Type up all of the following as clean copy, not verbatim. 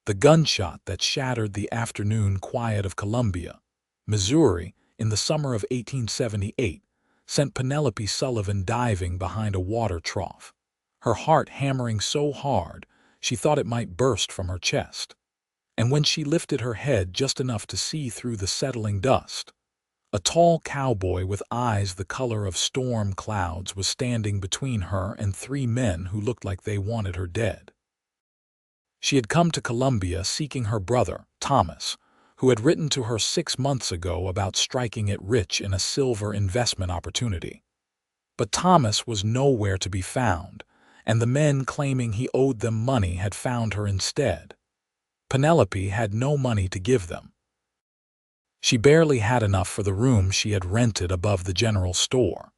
The gunshot that shattered the afternoon quiet of Columbia, Missouri, in the summer of 1878, sent Penelope Sullivan diving behind a water trough, her heart hammering so hard she thought it might burst from her chest. And when she lifted her head just enough to see through the settling dust, a tall cowboy with eyes the color of storm clouds was standing between her and three men who looked like they wanted her dead. She had come to Columbia seeking her brother, Thomas, who had written to her 6 months ago about striking it rich in a silver investment opportunity. But Thomas was nowhere to be found, and the men claiming he owed them money had found her instead. Penelope had no money to give them. She barely had enough for the room she had rented above the general store.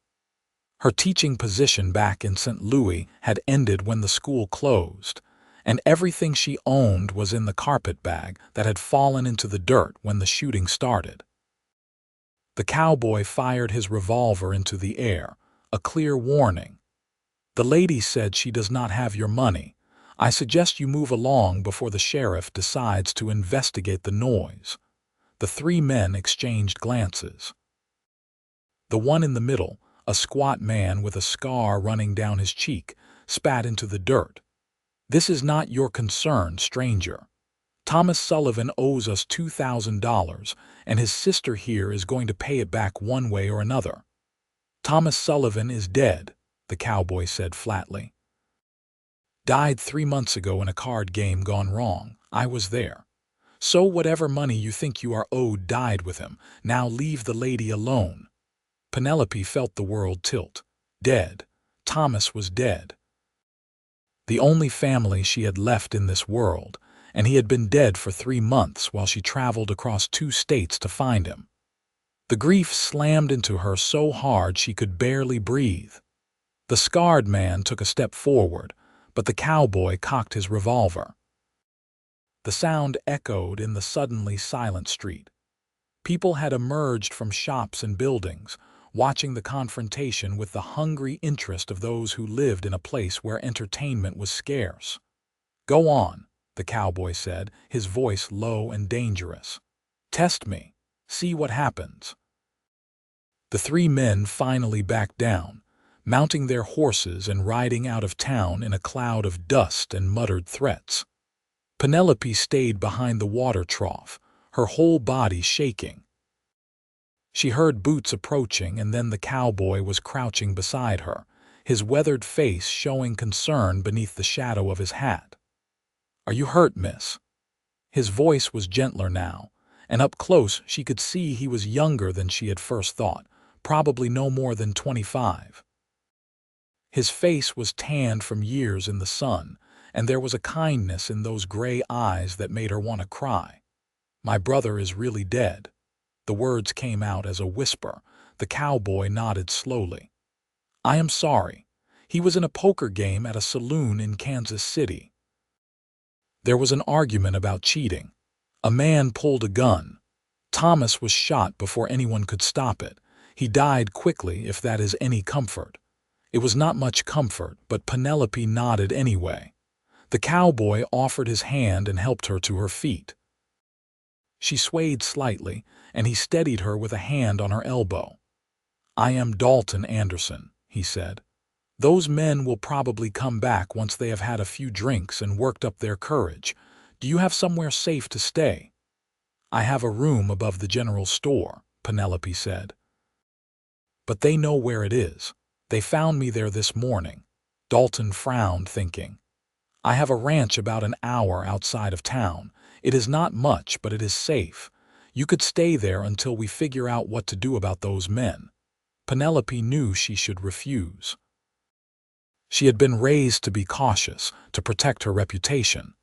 Her teaching position back in St. Louis had ended when the school closed, and everything she owned was in the carpet bag that had fallen into the dirt when the shooting started. The cowboy fired his revolver into the air, a clear warning. "The lady said she does not have your money. I suggest you move along before the sheriff decides to investigate the noise." The three men exchanged glances. The one in the middle, a squat man with a scar running down his cheek, spat into the dirt. "This is not your concern, stranger. Thomas Sullivan owes us $2,000, and his sister here is going to pay it back one way or another." "Thomas Sullivan is dead," the cowboy said flatly. "Died 3 months ago in a card game gone wrong. I was there. So whatever money you think you are owed died with him. Now leave the lady alone." Penelope felt the world tilt. Dead. Thomas was dead. The only family she had left in this world, and he had been dead for 3 months while she traveled across 2 states to find him. The grief slammed into her so hard she could barely breathe. The scarred man took a step forward, but the cowboy cocked his revolver. The sound echoed in the suddenly silent street. People had emerged from shops and buildings, watching the confrontation with the hungry interest of those who lived in a place where entertainment was scarce. "Go on," the cowboy said, his voice low and dangerous. "Test me. See what happens." The three men finally backed down, mounting their horses and riding out of town in a cloud of dust and muttered threats. Penelope stayed behind the water trough, her whole body shaking. She heard boots approaching, and then the cowboy was crouching beside her, his weathered face showing concern beneath the shadow of his hat. "Are you hurt, miss?" His voice was gentler now, and up close she could see he was younger than she had first thought, probably no more than 25. His face was tanned from years in the sun, and there was a kindness in those gray eyes that made her want to cry. "My brother is really dead." The words came out as a whisper. The cowboy nodded slowly. "I am sorry. He was in a poker game at a saloon in Kansas City. There was an argument about cheating. A man pulled a gun. Thomas was shot before anyone could stop it. He died quickly, if that is any comfort." It was not much comfort, but Penelope nodded anyway. The cowboy offered his hand and helped her to her feet. She swayed slightly, and he steadied her with a hand on her elbow. "I am Dalton Anderson," he said. "Those men will probably come back once they have had a few drinks and worked up their courage. Do you have somewhere safe to stay?" "I have a room above the general store," Penelope said. "But they know where it is. They found me there this morning." Dalton frowned, thinking. "I have a ranch about an hour outside of town. It is not much, but it is safe. You could stay there until we figure out what to do about those men." Penelope knew she should refuse. She had been raised to be cautious, to protect her reputation,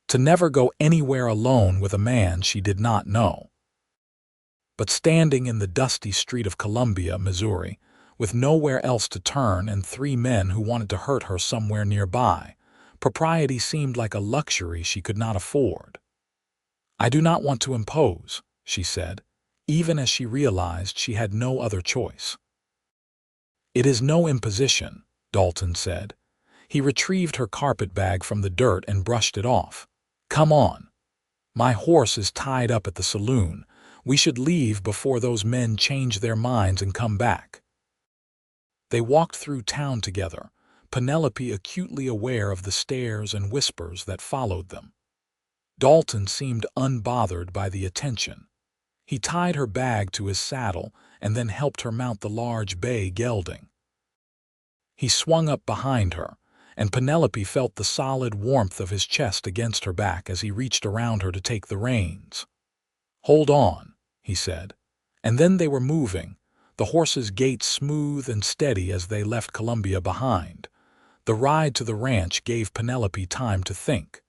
to never go anywhere alone with a man she did not know. But standing in the dusty street of Columbia, Missouri, with nowhere else to turn and three men who wanted to hurt her somewhere nearby, propriety seemed like a luxury she could not afford. "I do not want to impose," she said, even as she realized she had no other choice. "It is no imposition," Dalton said. He retrieved her carpet bag from the dirt and brushed it off. "Come on." My horse is tied up at the saloon. We should leave before those men change their minds and come back." They walked through town together, Penelope acutely aware of the stares and whispers that followed them. Dalton seemed unbothered by the attention. He tied her bag to his saddle and then helped her mount the large bay gelding. He swung up behind her, and Penelope felt the solid warmth of his chest against her back as he reached around her to take the reins. "Hold on," he said, and then they were moving, the horse's gait smooth and steady as they left Columbia behind. The ride to the ranch gave Penelope time to think.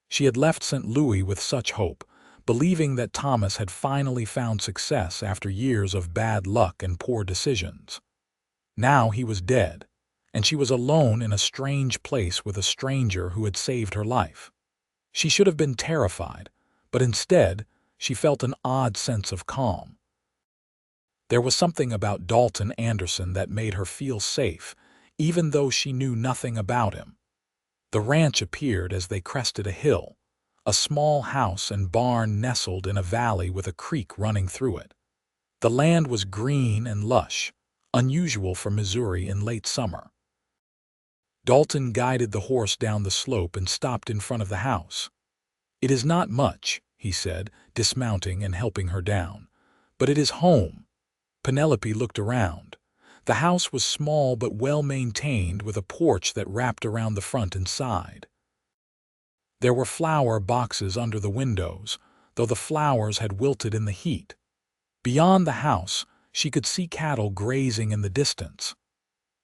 She had left St. Louis with such hope, believing that Thomas had finally found success after years of bad luck and poor decisions. Now he was dead, and she was alone in a strange place with a stranger who had saved her life. She should have been terrified, but instead, she felt an odd sense of calm. There was something about Dalton Anderson that made her feel safe, even though she knew nothing about him. The ranch appeared as they crested a hill, a small house and barn nestled in a valley with a creek running through it. The land was green and lush, unusual for Missouri in late summer. Dalton guided the horse down the slope and stopped in front of the house. "It is not much," he said, dismounting and helping her down, "but it is home." Penelope looked around. The house was small but well-maintained with a porch that wrapped around the front and side. There were flower boxes under the windows, though the flowers had wilted in the heat. Beyond the house, she could see cattle grazing in the distance.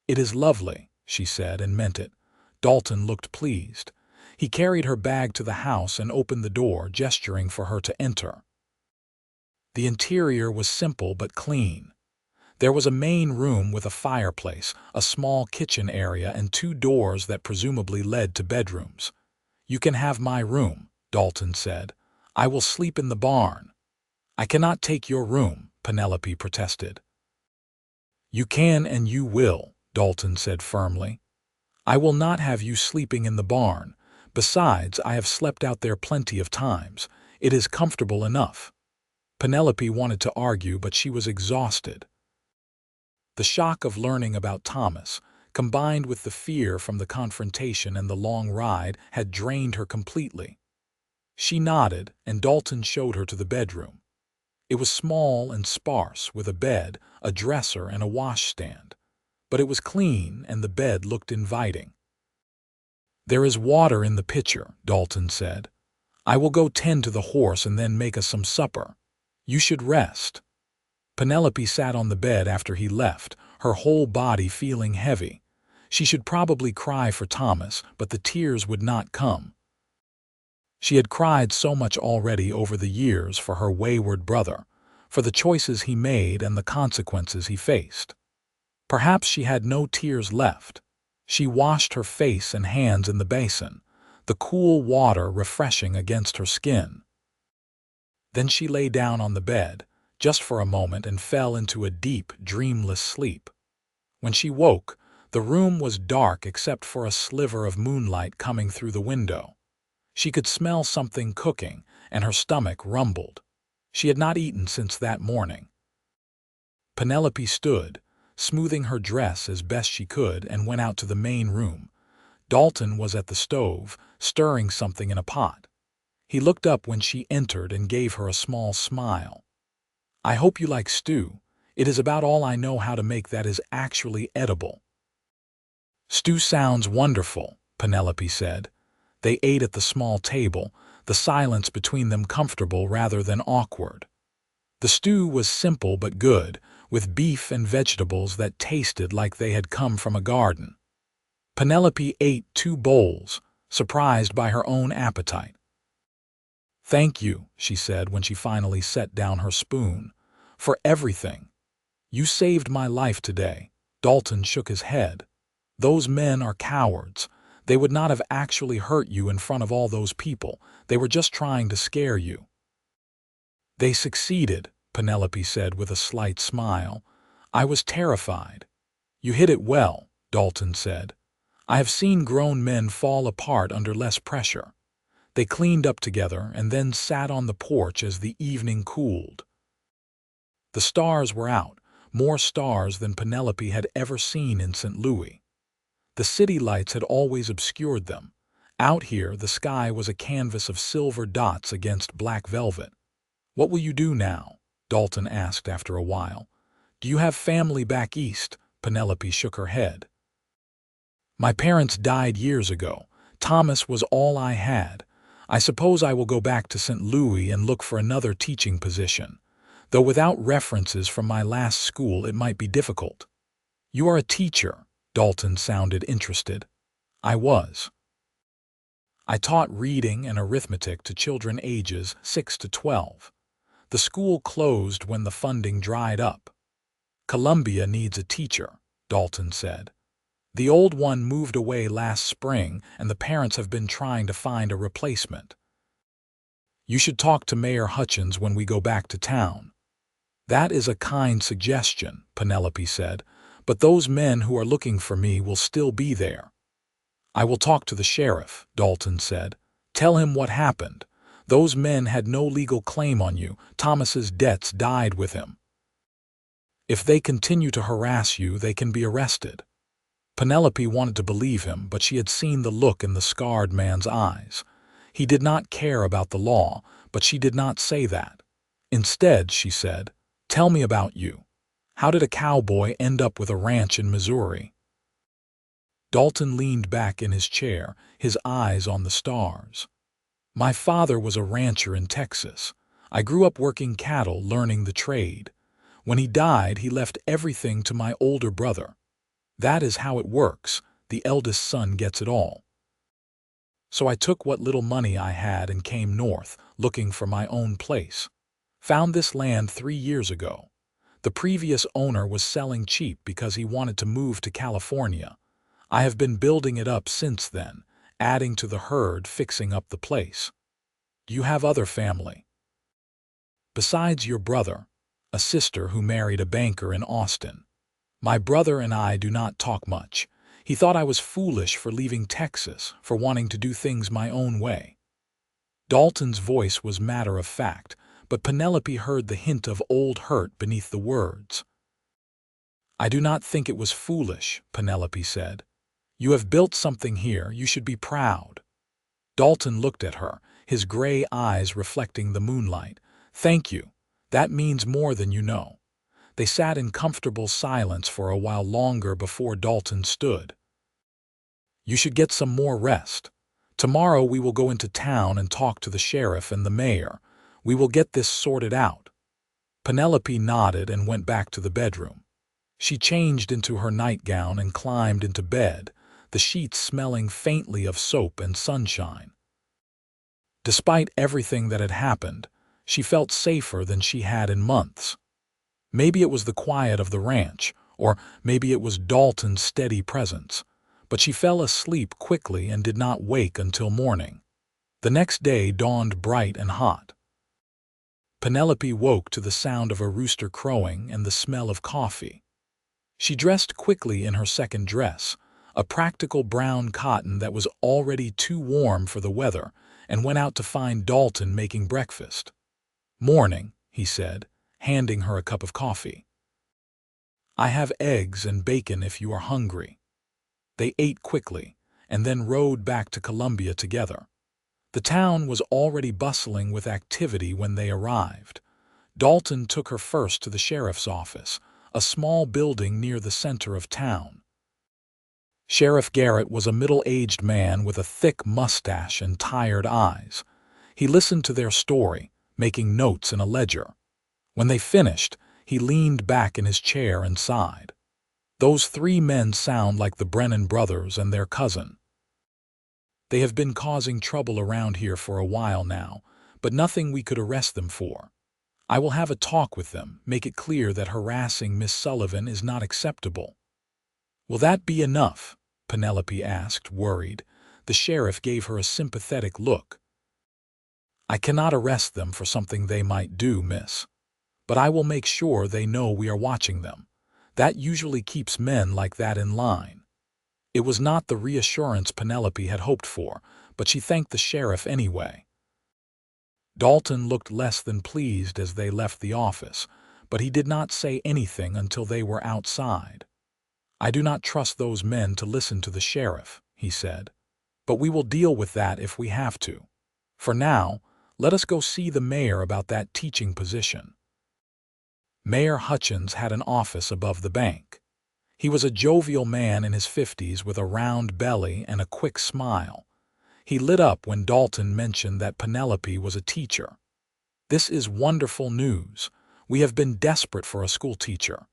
"It is lovely," she said, and meant it. Dalton looked pleased. He carried her bag to the house and opened the door, gesturing for her to enter. The interior was simple but clean. There was a main room with a fireplace, a small kitchen area, and 2 doors that presumably led to bedrooms. "You can have my room," Dalton said. "I will sleep in the barn." "I cannot take your room," Penelope protested. "You can and you will," Dalton said firmly. "I will not have you sleeping in the barn. Besides, I have slept out there plenty of times. It is comfortable enough." Penelope wanted to argue, but she was exhausted. The shock of learning about Thomas, combined with the fear from the confrontation and the long ride, had drained her completely. She nodded, and Dalton showed her to the bedroom. It was small and sparse, with a bed, a dresser, and a washstand. But it was clean, and the bed looked inviting. "There is water in the pitcher," Dalton said. "I will go tend to the horse and then make us some supper. You should rest." Penelope sat on the bed after he left, her whole body feeling heavy. She should probably cry for Thomas, but the tears would not come. She had cried so much already over the years for her wayward brother, for the choices he made and the consequences he faced. Perhaps she had no tears left. She washed her face and hands in the basin, the cool water refreshing against her skin. Then she lay down on the bed, just for a moment, and fell into a deep, dreamless sleep. When she woke, the room was dark except for a sliver of moonlight coming through the window. She could smell something cooking, and her stomach rumbled. She had not eaten since that morning. Penelope stood, smoothing her dress as best she could, and went out to the main room. Dalton was at the stove, stirring something in a pot. He looked up when she entered and gave her a small smile. "I hope you like stew. It is about all I know how to make that is actually edible." "Stew sounds wonderful," Penelope said. They ate at the small table, the silence between them comfortable rather than awkward. The stew was simple but good, with beef and vegetables that tasted like they had come from a garden. Penelope ate 2 bowls, surprised by her own appetite. "Thank you," she said when she finally set down her spoon, "for everything. You saved my life today." Dalton shook his head. "Those men are cowards. They would not have actually hurt you in front of all those people. They were just trying to scare you." "They succeeded," Penelope said with a slight smile. "I was terrified." "You hit it well," Dalton said. "I have seen grown men fall apart under less pressure. They cleaned up together and then sat on the porch as the evening cooled. The stars were out, more stars than Penelope had ever seen in St. Louis. The city lights had always obscured them. Out here, the sky was a canvas of silver dots against black velvet. "What will you do now?" Dalton asked after a while. "Do you have family back east?" Penelope shook her head. "My parents died years ago. Thomas was all I had. I suppose I will go back to St. Louis and look for another teaching position. Though without references from my last school it might be difficult." "You are a teacher." Dalton sounded interested. "I was. I taught reading and arithmetic to children ages 6 to 12. The school closed when the funding dried up." "Columbia needs a teacher," Dalton said. "The old one moved away last spring, and the parents have been trying to find a replacement." "You should talk to Mayor Hutchins when we go back to town." "That is a kind suggestion," Penelope said, "but those men who are looking for me will still be there." "I will talk to the sheriff," Dalton said. "Tell him what happened. Those men had no legal claim on you. Thomas's debts died with him. If they continue to harass you, they can be arrested." Penelope wanted to believe him, but she had seen the look in the scarred man's eyes. He did not care about the law, but she did not say that. Instead, she said, "Tell me about you. How did a cowboy end up with a ranch in Missouri?" Dalton leaned back in his chair, his eyes on the stars. "My father was a rancher in Texas. I grew up working cattle, learning the trade. When he died, he left everything to my older brother. That is how it works. The eldest son gets it all. So I took what little money I had and came north, looking for my own place. Found this land 3 years ago. The previous owner was selling cheap because he wanted to move to California. I have been building it up since then, adding to the herd, fixing up the place." "Do you have other family?" "Besides your brother, a sister who married a banker in Austin. My brother and I do not talk much. He thought I was foolish for leaving Texas, for wanting to do things my own way." Dalton's voice was matter of fact, but Penelope heard the hint of old hurt beneath the words. "I do not think it was foolish," Penelope said. "You have built something here. You should be proud." Dalton looked at her, his gray eyes reflecting the moonlight. "Thank you. That means more than you know." They sat in comfortable silence for a while longer before Dalton stood. "You should get some more rest. Tomorrow we will go into town and talk to the sheriff and the mayor. We will get this sorted out." Penelope nodded and went back to the bedroom. She changed into her nightgown and climbed into bed, the sheets smelling faintly of soap and sunshine. Despite everything that had happened, she felt safer than she had in months. Maybe it was the quiet of the ranch, or maybe it was Dalton's steady presence, but she fell asleep quickly and did not wake until morning. The next day dawned bright and hot. Penelope woke to the sound of a rooster crowing and the smell of coffee. She dressed quickly in her second dress, a practical brown cotton that was already too warm for the weather, and went out to find Dalton making breakfast. "Morning," he said, handing her a cup of coffee. "I have eggs and bacon if you are hungry." They ate quickly, and then rode back to Columbia together. The town was already bustling with activity when they arrived. Dalton took her first to the sheriff's office, a small building near the center of town. Sheriff Garrett was a middle-aged man with a thick mustache and tired eyes. He listened to their story, making notes in a ledger. When they finished, he leaned back in his chair and sighed. "Those 3 men sound like the Brennan brothers and their cousin. They have been causing trouble around here for a while now, but nothing we could arrest them for. I will have a talk with them, make it clear that harassing Miss Sullivan is not acceptable." "Will that be enough?" Penelope asked, worried. The sheriff gave her a sympathetic look. "I cannot arrest them for something they might do, miss. But I will make sure they know we are watching them. That usually keeps men like that in line." It was not the reassurance Penelope had hoped for, but she thanked the sheriff anyway. Dalton looked less than pleased as they left the office, but he did not say anything until they were outside. "I do not trust those men to listen to the sheriff," he said, "but we will deal with that if we have to. For now, let us go see the mayor about that teaching position." Mayor Hutchins had an office above the bank. He was a jovial man in his 50s with a round belly and a quick smile. He lit up when Dalton mentioned that Penelope was a teacher. "This is wonderful news. We have been desperate for a school teacher.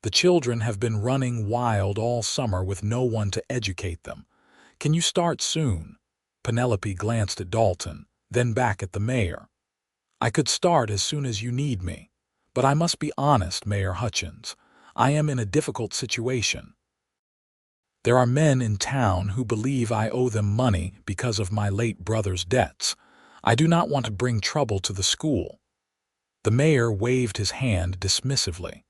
The children have been running wild all summer with no one to educate them. Can you start soon?" Penelope glanced at Dalton, then back at the mayor. "I could start as soon as you need me. But I must be honest, Mayor Hutchins. I am in a difficult situation. There are men in town who believe I owe them money because of my late brother's debts. I do not want to bring trouble to the school." The mayor waved his hand dismissively.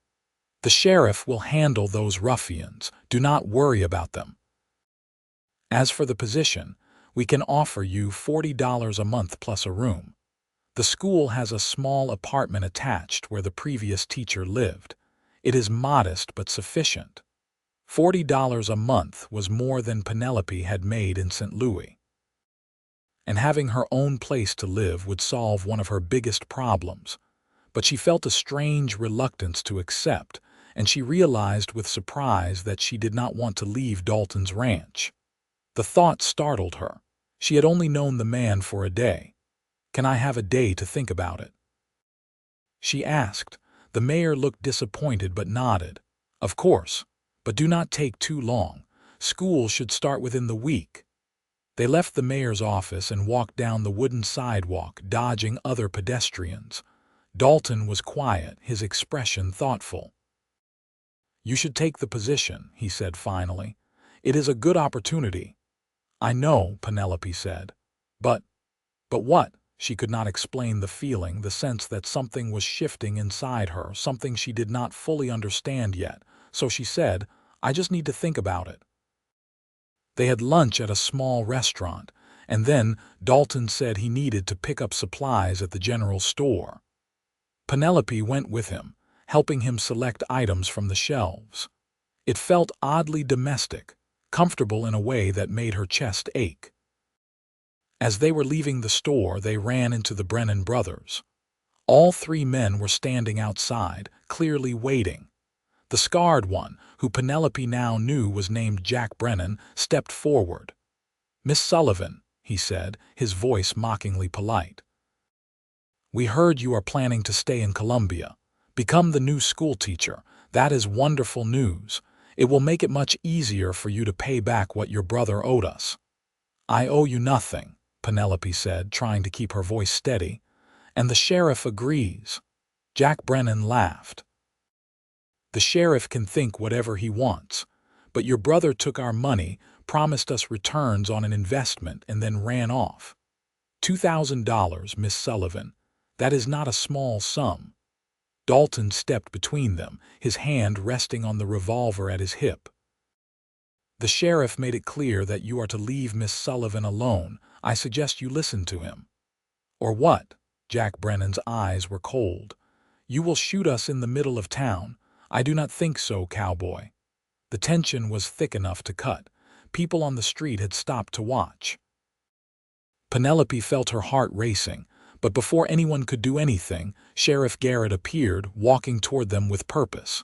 "The sheriff will handle those ruffians. Do not worry about them. As for the position, we can offer you $40 a month plus a room. The school has a small apartment attached where the previous teacher lived. It is modest but sufficient." $40 a month was more than Penelope had made in St. Louis. And having her own place to live would solve one of her biggest problems. But she felt a strange reluctance to accept, and she realized with surprise that she did not want to leave Dalton's ranch. The thought startled her. She had only known the man for a day. "Can I have a day to think about it?" she asked. The mayor looked disappointed but nodded. "Of course. But do not take too long. School should start within the week." They left the mayor's office and walked down the wooden sidewalk, dodging other pedestrians. Dalton was quiet, his expression thoughtful. "You should take the position," he said finally. "It is a good opportunity." "I know," Penelope said. But what?" She could not explain the feeling, the sense that something was shifting inside her, something she did not fully understand yet. So she said, "I just need to think about it." They had lunch at a small restaurant, and then Dalton said he needed to pick up supplies at the general store. Penelope went with him, helping him select items from the shelves. It felt oddly domestic, comfortable in a way that made her chest ache. As they were leaving the store, they ran into the Brennan brothers. All three men were standing outside, clearly waiting. The scarred one, who Penelope now knew was named Jack Brennan, stepped forward. "Miss Sullivan," he said, his voice mockingly polite. "We heard you are planning to stay in Columbia. Become the new school teacher. That is wonderful news. It will make it much easier for you to pay back what your brother owed us." "I owe you nothing," Penelope said, trying to keep her voice steady. "And the sheriff agrees." Jack Brennan laughed. "The sheriff can think whatever he wants. But your brother took our money, promised us returns on an investment, and then ran off. $2,000, Miss Sullivan. That is not a small sum." Dalton stepped between them, his hand resting on the revolver at his hip. "The sheriff made it clear that you are to leave Miss Sullivan alone. I suggest you listen to him." "Or what?" Jack Brennan's eyes were cold. "You will shoot us in the middle of town." "I do not think so, Cowboy." The tension was thick enough to cut. People on the street had stopped to watch. Penelope felt her heart racing, but before anyone could do anything, Sheriff Garrett appeared, walking toward them with purpose.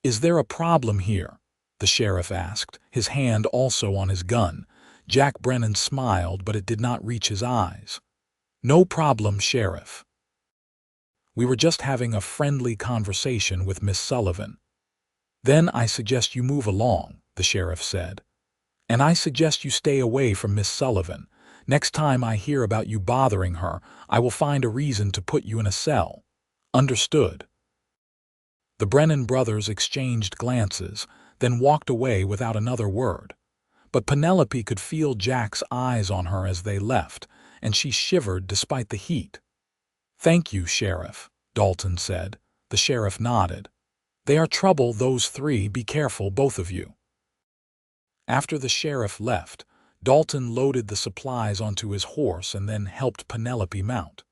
"Is there a problem here?" the sheriff asked, his hand also on his gun. Jack Brennan smiled, but it did not reach his eyes. "No problem, Sheriff. We were just having a friendly conversation with Miss Sullivan." "Then I suggest you move along," the sheriff said. "And I suggest you stay away from Miss Sullivan. Next time I hear about you bothering her, I will find a reason to put you in a cell." "Understood." The Brennan brothers exchanged glances, then walked away without another word. But Penelope could feel Jack's eyes on her as they left, and she shivered despite the heat. "Thank you, Sheriff," Dalton said. The sheriff nodded. "They are trouble, those three. Be careful, both of you." After the sheriff left, Dalton loaded the supplies onto his horse and then helped Penelope mount.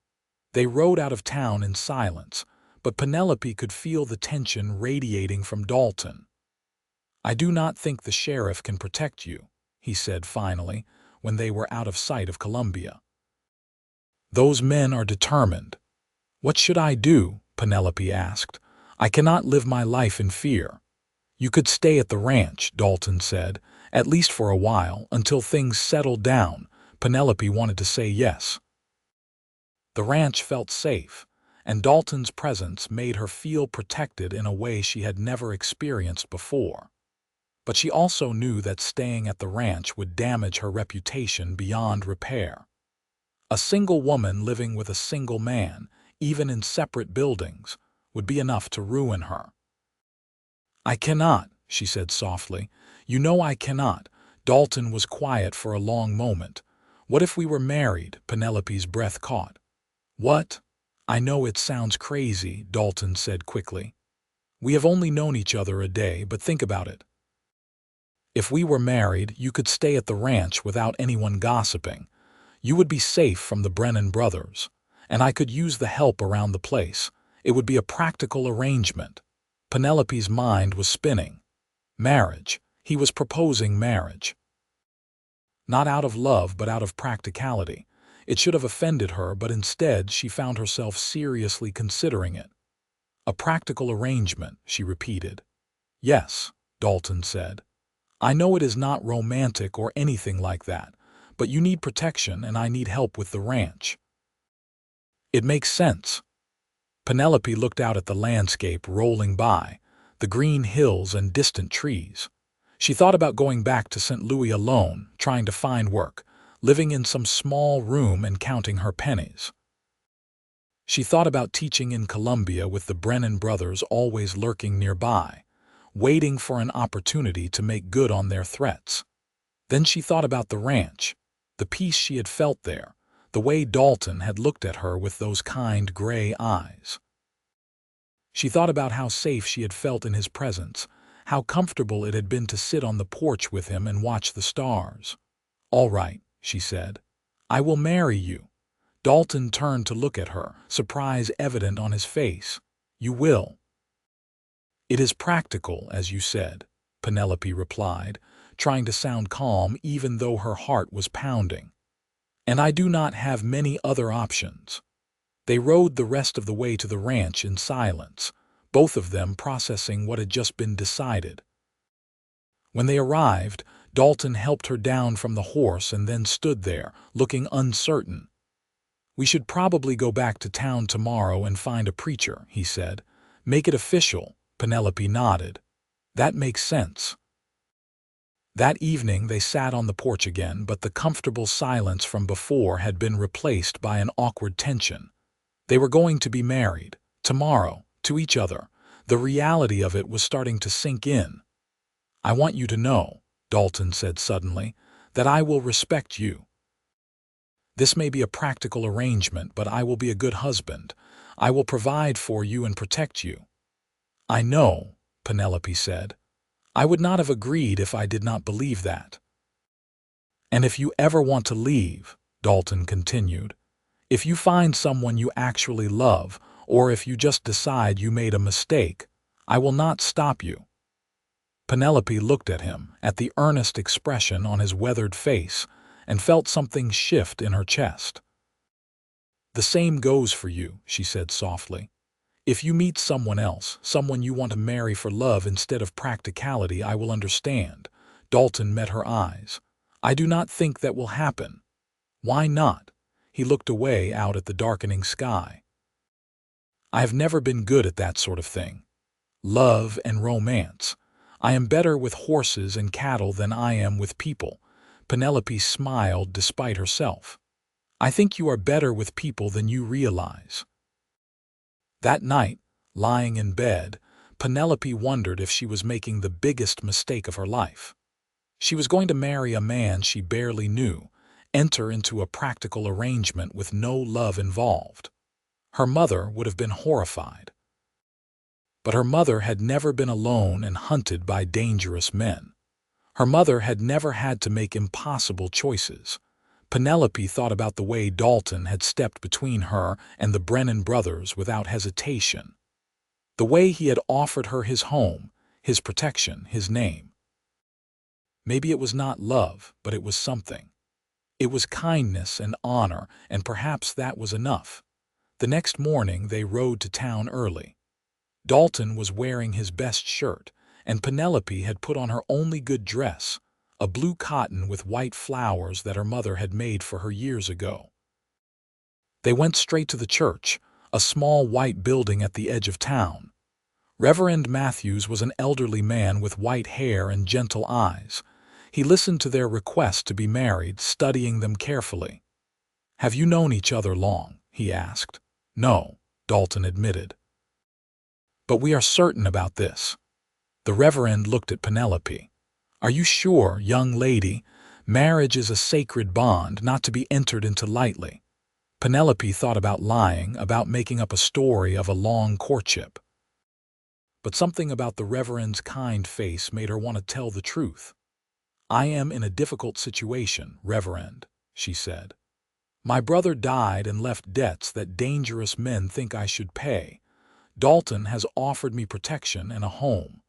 They rode out of town in silence, but Penelope could feel the tension radiating from Dalton. "I do not think the sheriff can protect you," he said finally, when they were out of sight of Columbia. "Those men are determined." "What should I do?" Penelope asked. "I cannot live my life in fear." "You could stay at the ranch," Dalton said, "at least for a while, until things settled down." Penelope wanted to say yes. The ranch felt safe, and Dalton's presence made her feel protected in a way she had never experienced before. But she also knew that staying at the ranch would damage her reputation beyond repair. A single woman living with a single man, even in separate buildings, would be enough to ruin her. "I cannot," she said softly. "You know I cannot." Dalton was quiet for a long moment. "What if we were married?" Penelope's breath caught. "What?" "I know it sounds crazy," Dalton said quickly. "We have only known each other a day, but think about it. If we were married, you could stay at the ranch without anyone gossiping. You would be safe from the Brennan brothers, and I could use the help around the place. It would be a practical arrangement." Penelope's mind was spinning. Marriage. He was proposing marriage. Not out of love, but out of practicality. It should have offended her, but instead she found herself seriously considering it. "A practical arrangement," she repeated. "Yes," Dalton said. "I know it is not romantic or anything like that, but you need protection and I need help with the ranch." "It makes sense." Penelope looked out at the landscape rolling by, the green hills and distant trees. She thought about going back to St. Louis alone, trying to find work, living in some small room and counting her pennies. She thought about teaching in Columbia with the Brennan brothers always lurking nearby, waiting for an opportunity to make good on their threats. Then she thought about the ranch, the peace she had felt there, the way Dalton had looked at her with those kind gray eyes. She thought about how safe she had felt in his presence, how comfortable it had been to sit on the porch with him and watch the stars. "All right," she said. "I will marry you." Dalton turned to look at her, surprise evident on his face. "You will?" "It is practical, as you said," Penelope replied, trying to sound calm even though her heart was pounding. "And I do not have many other options." They rode the rest of the way to the ranch in silence, both of them processing what had just been decided. When they arrived, Dalton helped her down from the horse and then stood there, looking uncertain. "We should probably go back to town tomorrow and find a preacher," he said. "Make it official." Penelope nodded. "That makes sense." That evening they sat on the porch again, but the comfortable silence from before had been replaced by an awkward tension. They were going to be married, tomorrow, to each other. The reality of it was starting to sink in. "I want you to know," Dalton said suddenly, "that I will respect you. This may be a practical arrangement, but I will be a good husband. I will provide for you and protect you." "I know," Penelope said. "I would not have agreed if I did not believe that." "And if you ever want to leave," Dalton continued, "if you find someone you actually love, or if you just decide you made a mistake, I will not stop you." Penelope looked at him, at the earnest expression on his weathered face, and felt something shift in her chest. "The same goes for you," she said softly. "If you meet someone else, someone you want to marry for love instead of practicality, I will understand." Dalton met her eyes. "I do not think that will happen." "Why not?" He looked away out at the darkening sky. "I have never been good at that sort of thing. Love and romance. I am better with horses and cattle than I am with people." Penelope smiled despite herself. "I think you are better with people than you realize." That night, lying in bed, Penelope wondered if she was making the biggest mistake of her life. She was going to marry a man she barely knew, enter into a practical arrangement with no love involved. Her mother would have been horrified. But her mother had never been alone and hunted by dangerous men. Her mother had never had to make impossible choices. Penelope thought about the way Dalton had stepped between her and the Brennan brothers without hesitation. The way he had offered her his home, his protection, his name. Maybe it was not love, but it was something. It was kindness and honor, and perhaps that was enough. The next morning they rode to town early. Dalton was wearing his best shirt, and Penelope had put on her only good dress, a blue cotton with white flowers that her mother had made for her years ago. They went straight to the church, a small white building at the edge of town. Reverend Matthews was an elderly man with white hair and gentle eyes. He listened to their request to be married, studying them carefully. "Have you known each other long?" he asked. "No," Dalton admitted. "But we are certain about this." The Reverend looked at Penelope. "Are you sure, young lady? Marriage is a sacred bond, not to be entered into lightly." Penelope thought about lying, about making up a story of a long courtship. But something about the Reverend's kind face made her want to tell the truth. "I am in a difficult situation, Reverend," she said. "My brother died and left debts that dangerous men think I should pay. Dalton has offered me protection and a home.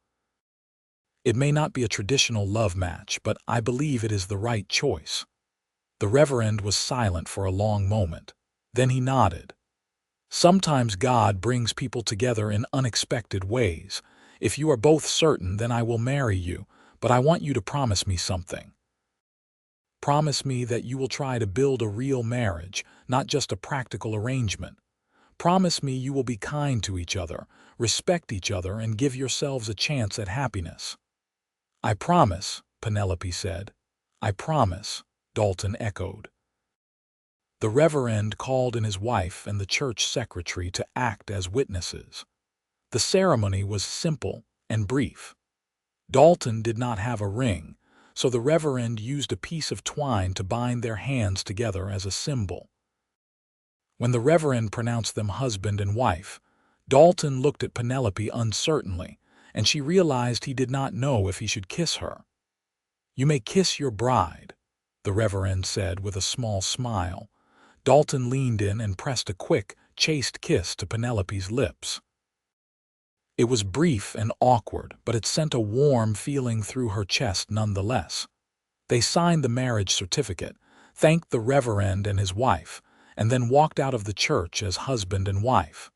It may not be a traditional love match, but I believe it is the right choice." The Reverend was silent for a long moment. Then he nodded. "Sometimes God brings people together in unexpected ways. If you are both certain, then I will marry you, but I want you to promise me something. Promise me that you will try to build a real marriage, not just a practical arrangement. Promise me you will be kind to each other, respect each other, and give yourselves a chance at happiness." "I promise," Penelope said. "I promise," Dalton echoed. The Reverend called in his wife and the church secretary to act as witnesses. The ceremony was simple and brief. Dalton did not have a ring, so the Reverend used a piece of twine to bind their hands together as a symbol. When the Reverend pronounced them husband and wife, Dalton looked at Penelope uncertainly, and she realized he did not know if he should kiss her. "You may kiss your bride," the Reverend said with a small smile. Dalton leaned in and pressed a quick, chaste kiss to Penelope's lips. It was brief and awkward, but it sent a warm feeling through her chest nonetheless. They signed the marriage certificate, thanked the Reverend and his wife, and then walked out of the church as husband and wife.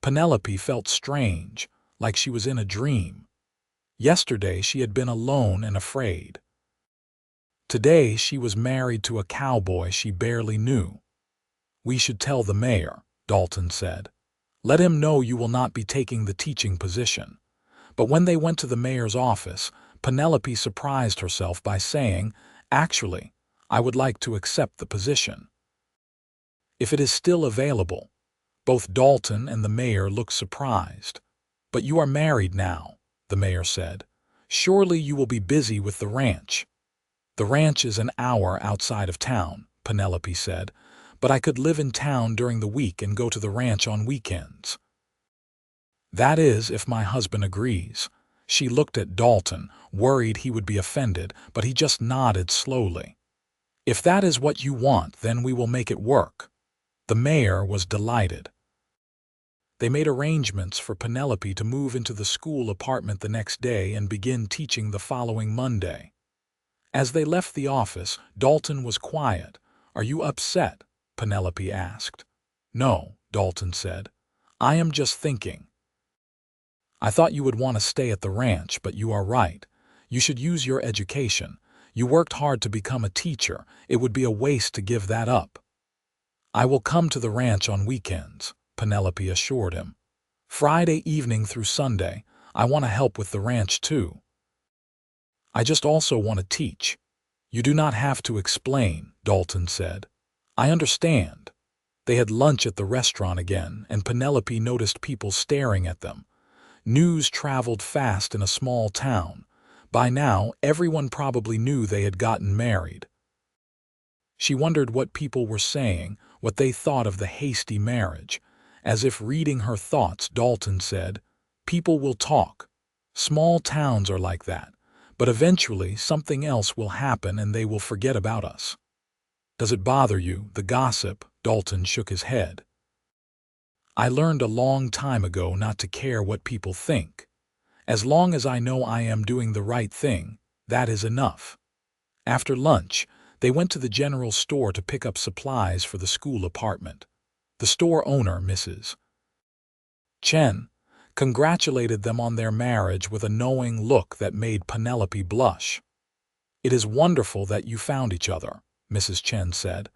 Penelope felt strange, like she was in a dream. Yesterday she had been alone and afraid. Today she was married to a cowboy she barely knew. "We should tell the mayor," Dalton said. "Let him know you will not be taking the teaching position." But when they went to the mayor's office, Penelope surprised herself by saying, "Actually, I would like to accept the position, if it is still available." Both Dalton and the mayor looked surprised. "But you are married now," the mayor said. "Surely you will be busy with the ranch." "The ranch is an hour outside of town," Penelope said, "but I could live in town during the week and go to the ranch on weekends." "That is, if my husband agrees." She looked at Dalton, worried he would be offended, but he just nodded slowly. "If that is what you want, then we will make it work." The mayor was delighted. They made arrangements for Penelope to move into the school apartment the next day and begin teaching the following Monday. As they left the office, Dalton was quiet. "Are you upset?" Penelope asked. "No," Dalton said. "I am just thinking. I thought you would want to stay at the ranch, but you are right. You should use your education. You worked hard to become a teacher. It would be a waste to give that up." "I will come to the ranch on weekends," Penelope assured him. "Friday evening through Sunday. I want to help with the ranch too. I just also want to teach." "You do not have to explain," Dalton said. "I understand." They had lunch at the restaurant again, and Penelope noticed people staring at them. News traveled fast in a small town. By now, everyone probably knew they had gotten married. She wondered what people were saying, what they thought of the hasty marriage. As if reading her thoughts, Dalton said, "People will talk. Small towns are like that. But eventually something else will happen and they will forget about us. Does it bother you, the gossip? Dalton shook his head. I learned a long time ago not to care what people think. As long as I know I am doing the right thing, that is enough. After lunch, they went to the general store to pick up supplies for the school apartment. The store owner, Mrs. Chen, congratulated them on their marriage with a knowing look that made Penelope blush. "It is wonderful that you found each other," Mrs. Chen said,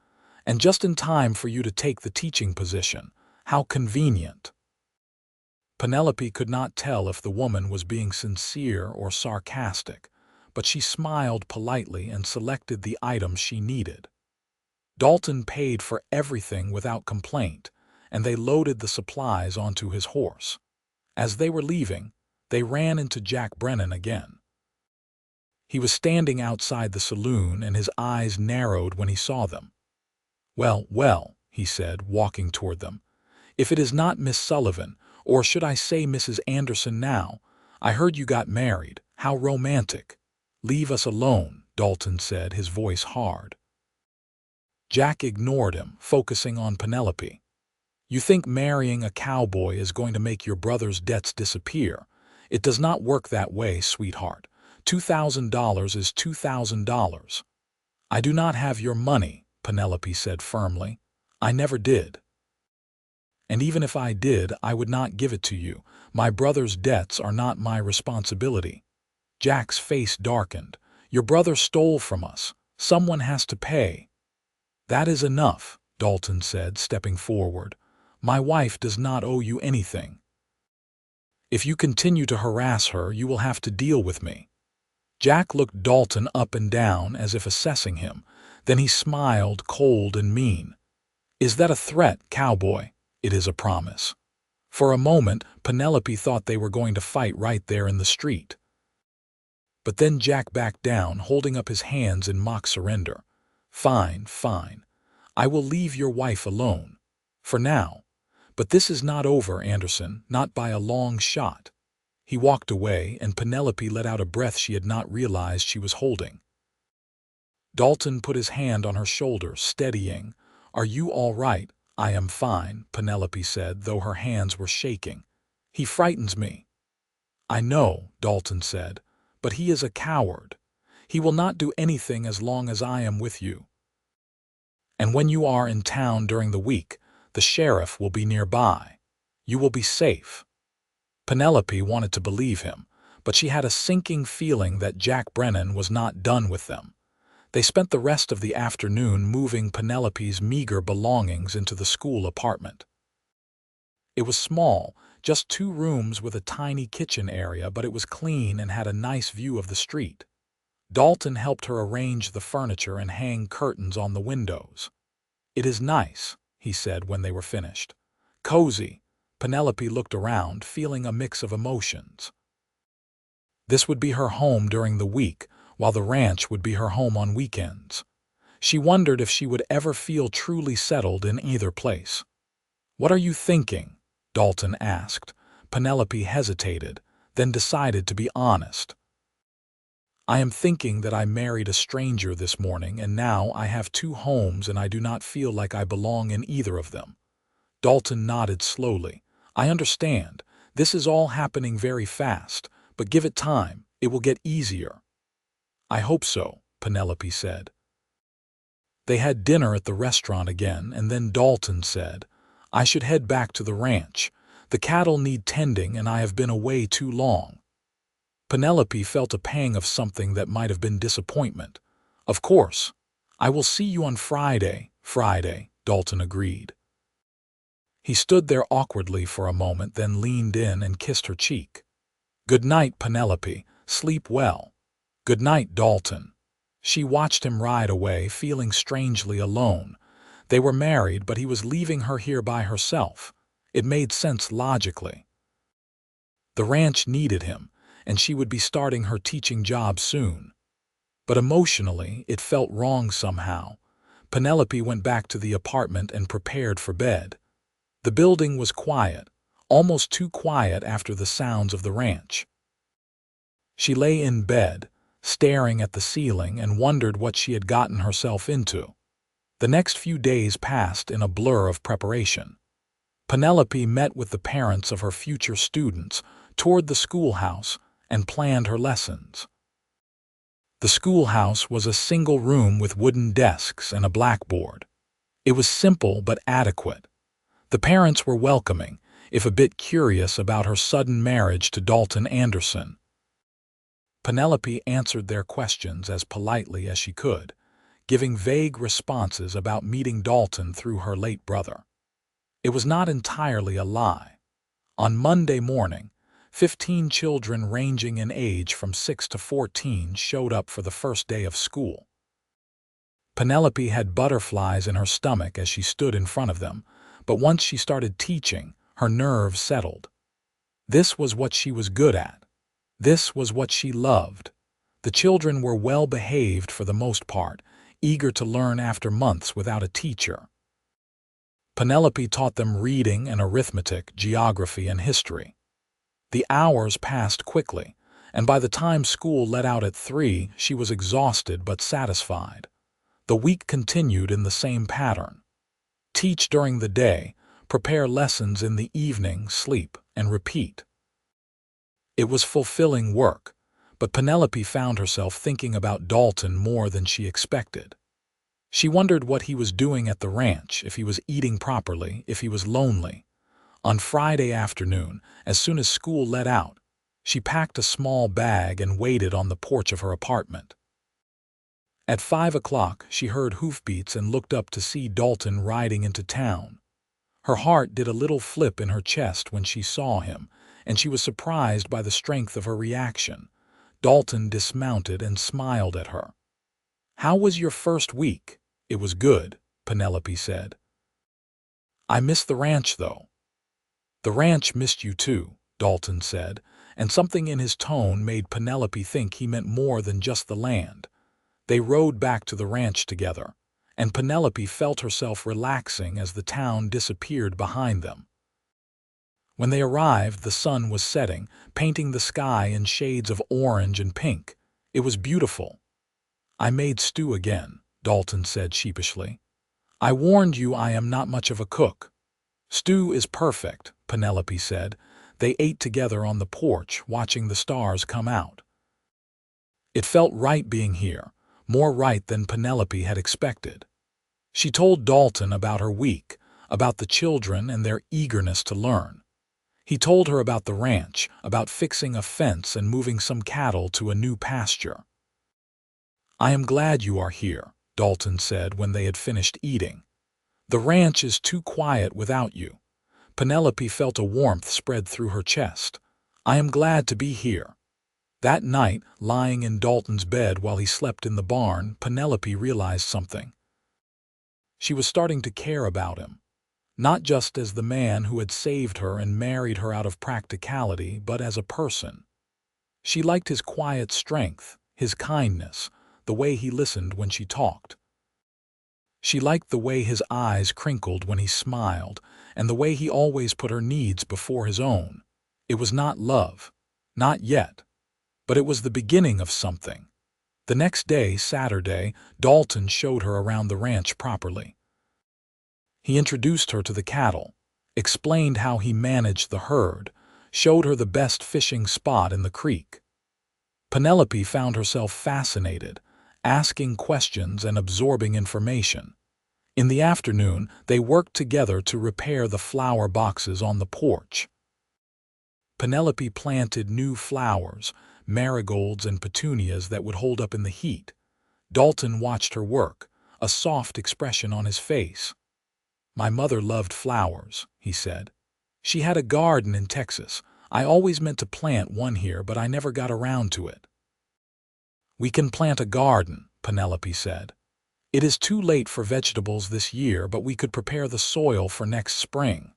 "and just in time for you to take the teaching position. How convenient." Penelope could not tell if the woman was being sincere or sarcastic, but she smiled politely and selected the items she needed. Dalton paid for everything without complaint, and they loaded the supplies onto his horse. As they were leaving, they ran into Jack Brennan again. He was standing outside the saloon, and his eyes narrowed when he saw them. "Well, well," he said, walking toward them. "If it is not Miss Sullivan, or should I say Mrs. Anderson now, I heard you got married. How romantic." "Leave us alone," Dalton said, his voice hard. Jack ignored him, focusing on Penelope. "You think marrying a cowboy is going to make your brother's debts disappear. It does not work that way, sweetheart. $2,000 is $2,000. "I do not have your money," Penelope said firmly. "I never did. And even if I did, I would not give it to you. My brother's debts are not my responsibility." Jack's face darkened. "Your brother stole from us. Someone has to pay." "That is enough," Dalton said, stepping forward. "My wife does not owe you anything. If you continue to harass her, you will have to deal with me." Jack looked Dalton up and down as if assessing him. Then he smiled, cold and mean. "Is that a threat, Cowboy?" "It is a promise." For a moment, Penelope thought they were going to fight right there in the street. But then Jack backed down, holding up his hands in mock surrender. "Fine, fine. I will leave your wife alone. For now. But this is not over, Anderson, not by a long shot." He walked away, and Penelope let out a breath she had not realized she was holding. Dalton put his hand on her shoulder, steadying. "Are you all right?" "I am fine," Penelope said, though her hands were shaking. "He frightens me." "I know," Dalton said, "but he is a coward. He will not do anything as long as I am with you. And when you are in town during the week, the sheriff will be nearby. You will be safe." Penelope wanted to believe him, but she had a sinking feeling that Jack Brennan was not done with them. They spent the rest of the afternoon moving Penelope's meager belongings into the school apartment. It was small, just 2 rooms with a tiny kitchen area, but it was clean and had a nice view of the street. Dalton helped her arrange the furniture and hang curtains on the windows. "It is nice," he said when they were finished. "Cozy." Penelope looked around, feeling a mix of emotions. This would be her home during the week, while the ranch would be her home on weekends. She wondered if she would ever feel truly settled in either place. "What are you thinking?" Dalton asked. Penelope hesitated, then decided to be honest. "I am thinking that I married a stranger this morning, and now I have 2 homes and I do not feel like I belong in either of them." Dalton nodded slowly. "I understand. This is all happening very fast, but give it time. It will get easier." "I hope so," Penelope said. They had dinner at the restaurant again, and then Dalton said, "I should head back to the ranch. The cattle need tending and I have been away too long." Penelope felt a pang of something that might have been disappointment. "Of course. I will see you on Friday." "Friday," Dalton agreed. He stood there awkwardly for a moment, then leaned in and kissed her cheek. "Good night, Penelope. Sleep well." "Good night, Dalton." She watched him ride away, feeling strangely alone. They were married, but he was leaving her here by herself. It made sense logically. The ranch needed him, and she would be starting her teaching job soon. But emotionally, it felt wrong somehow. Penelope went back to the apartment and prepared for bed. The building was quiet, almost too quiet after the sounds of the ranch. She lay in bed, staring at the ceiling, and wondered what she had gotten herself into. The next few days passed in a blur of preparation. Penelope met with the parents of her future students, toured the schoolhouse, and planned her lessons. The schoolhouse was a single room with wooden desks and a blackboard. It was simple but adequate. The parents were welcoming, if a bit curious about her sudden marriage to Dalton Anderson. Penelope answered their questions as politely as she could, giving vague responses about meeting Dalton through her late brother. It was not entirely a lie. On Monday morning, 15 children ranging in age from 6 to 14 showed up for the first day of school. Penelope had butterflies in her stomach as she stood in front of them, but once she started teaching, her nerves settled. This was what she was good at. This was what she loved. The children were well behaved for the most part, eager to learn after months without a teacher. Penelope taught them reading and arithmetic, geography and history. The hours passed quickly, and by the time school let out at 3, she was exhausted but satisfied. The week continued in the same pattern. Teach during the day, prepare lessons in the evening, sleep, and repeat. It was fulfilling work, but Penelope found herself thinking about Dalton more than she expected. She wondered what he was doing at the ranch, if he was eating properly, if he was lonely. On Friday afternoon, as soon as school let out, she packed a small bag and waited on the porch of her apartment. At 5 o'clock, she heard hoofbeats and looked up to see Dalton riding into town. Her heart did a little flip in her chest when she saw him, and she was surprised by the strength of her reaction. Dalton dismounted and smiled at her. "How was your first week?" "It was good," Penelope said. "I missed the ranch, though." "The ranch missed you too," Dalton said, and something in his tone made Penelope think he meant more than just the land. They rode back to the ranch together, and Penelope felt herself relaxing as the town disappeared behind them. When they arrived, the sun was setting, painting the sky in shades of orange and pink. It was beautiful. "I made stew again," Dalton said sheepishly. "I warned you I am not much of a cook." "Stew is perfect," Penelope said. They ate together on the porch, watching the stars come out. It felt right being here, more right than Penelope had expected. She told Dalton about her week, about the children and their eagerness to learn. He told her about the ranch, about fixing a fence and moving some cattle to a new pasture. "I am glad you are here," Dalton said when they had finished eating. "The ranch is too quiet without you." Penelope felt a warmth spread through her chest. "I am glad to be here." That night, lying in Dalton's bed while he slept in the barn, Penelope realized something. She was starting to care about him, not just as the man who had saved her and married her out of practicality, but as a person. She liked his quiet strength, his kindness, the way he listened when she talked. She liked the way his eyes crinkled when he smiled, and the way he always put her needs before his own. It was not love, not yet, but it was the beginning of something. The next day, Saturday, Dalton showed her around the ranch properly. He introduced her to the cattle, explained how he managed the herd, showed her the best fishing spot in the creek. Penelope found herself fascinated, asking questions and absorbing information. In the afternoon, they worked together to repair the flower boxes on the porch. Penelope planted new flowers, marigolds and petunias that would hold up in the heat. Dalton watched her work, a soft expression on his face. "My mother loved flowers," he said. "She had a garden in Texas. I always meant to plant one here, but I never got around to it." "We can plant a garden," Penelope said. "It is too late for vegetables this year, but we could prepare the soil for next spring."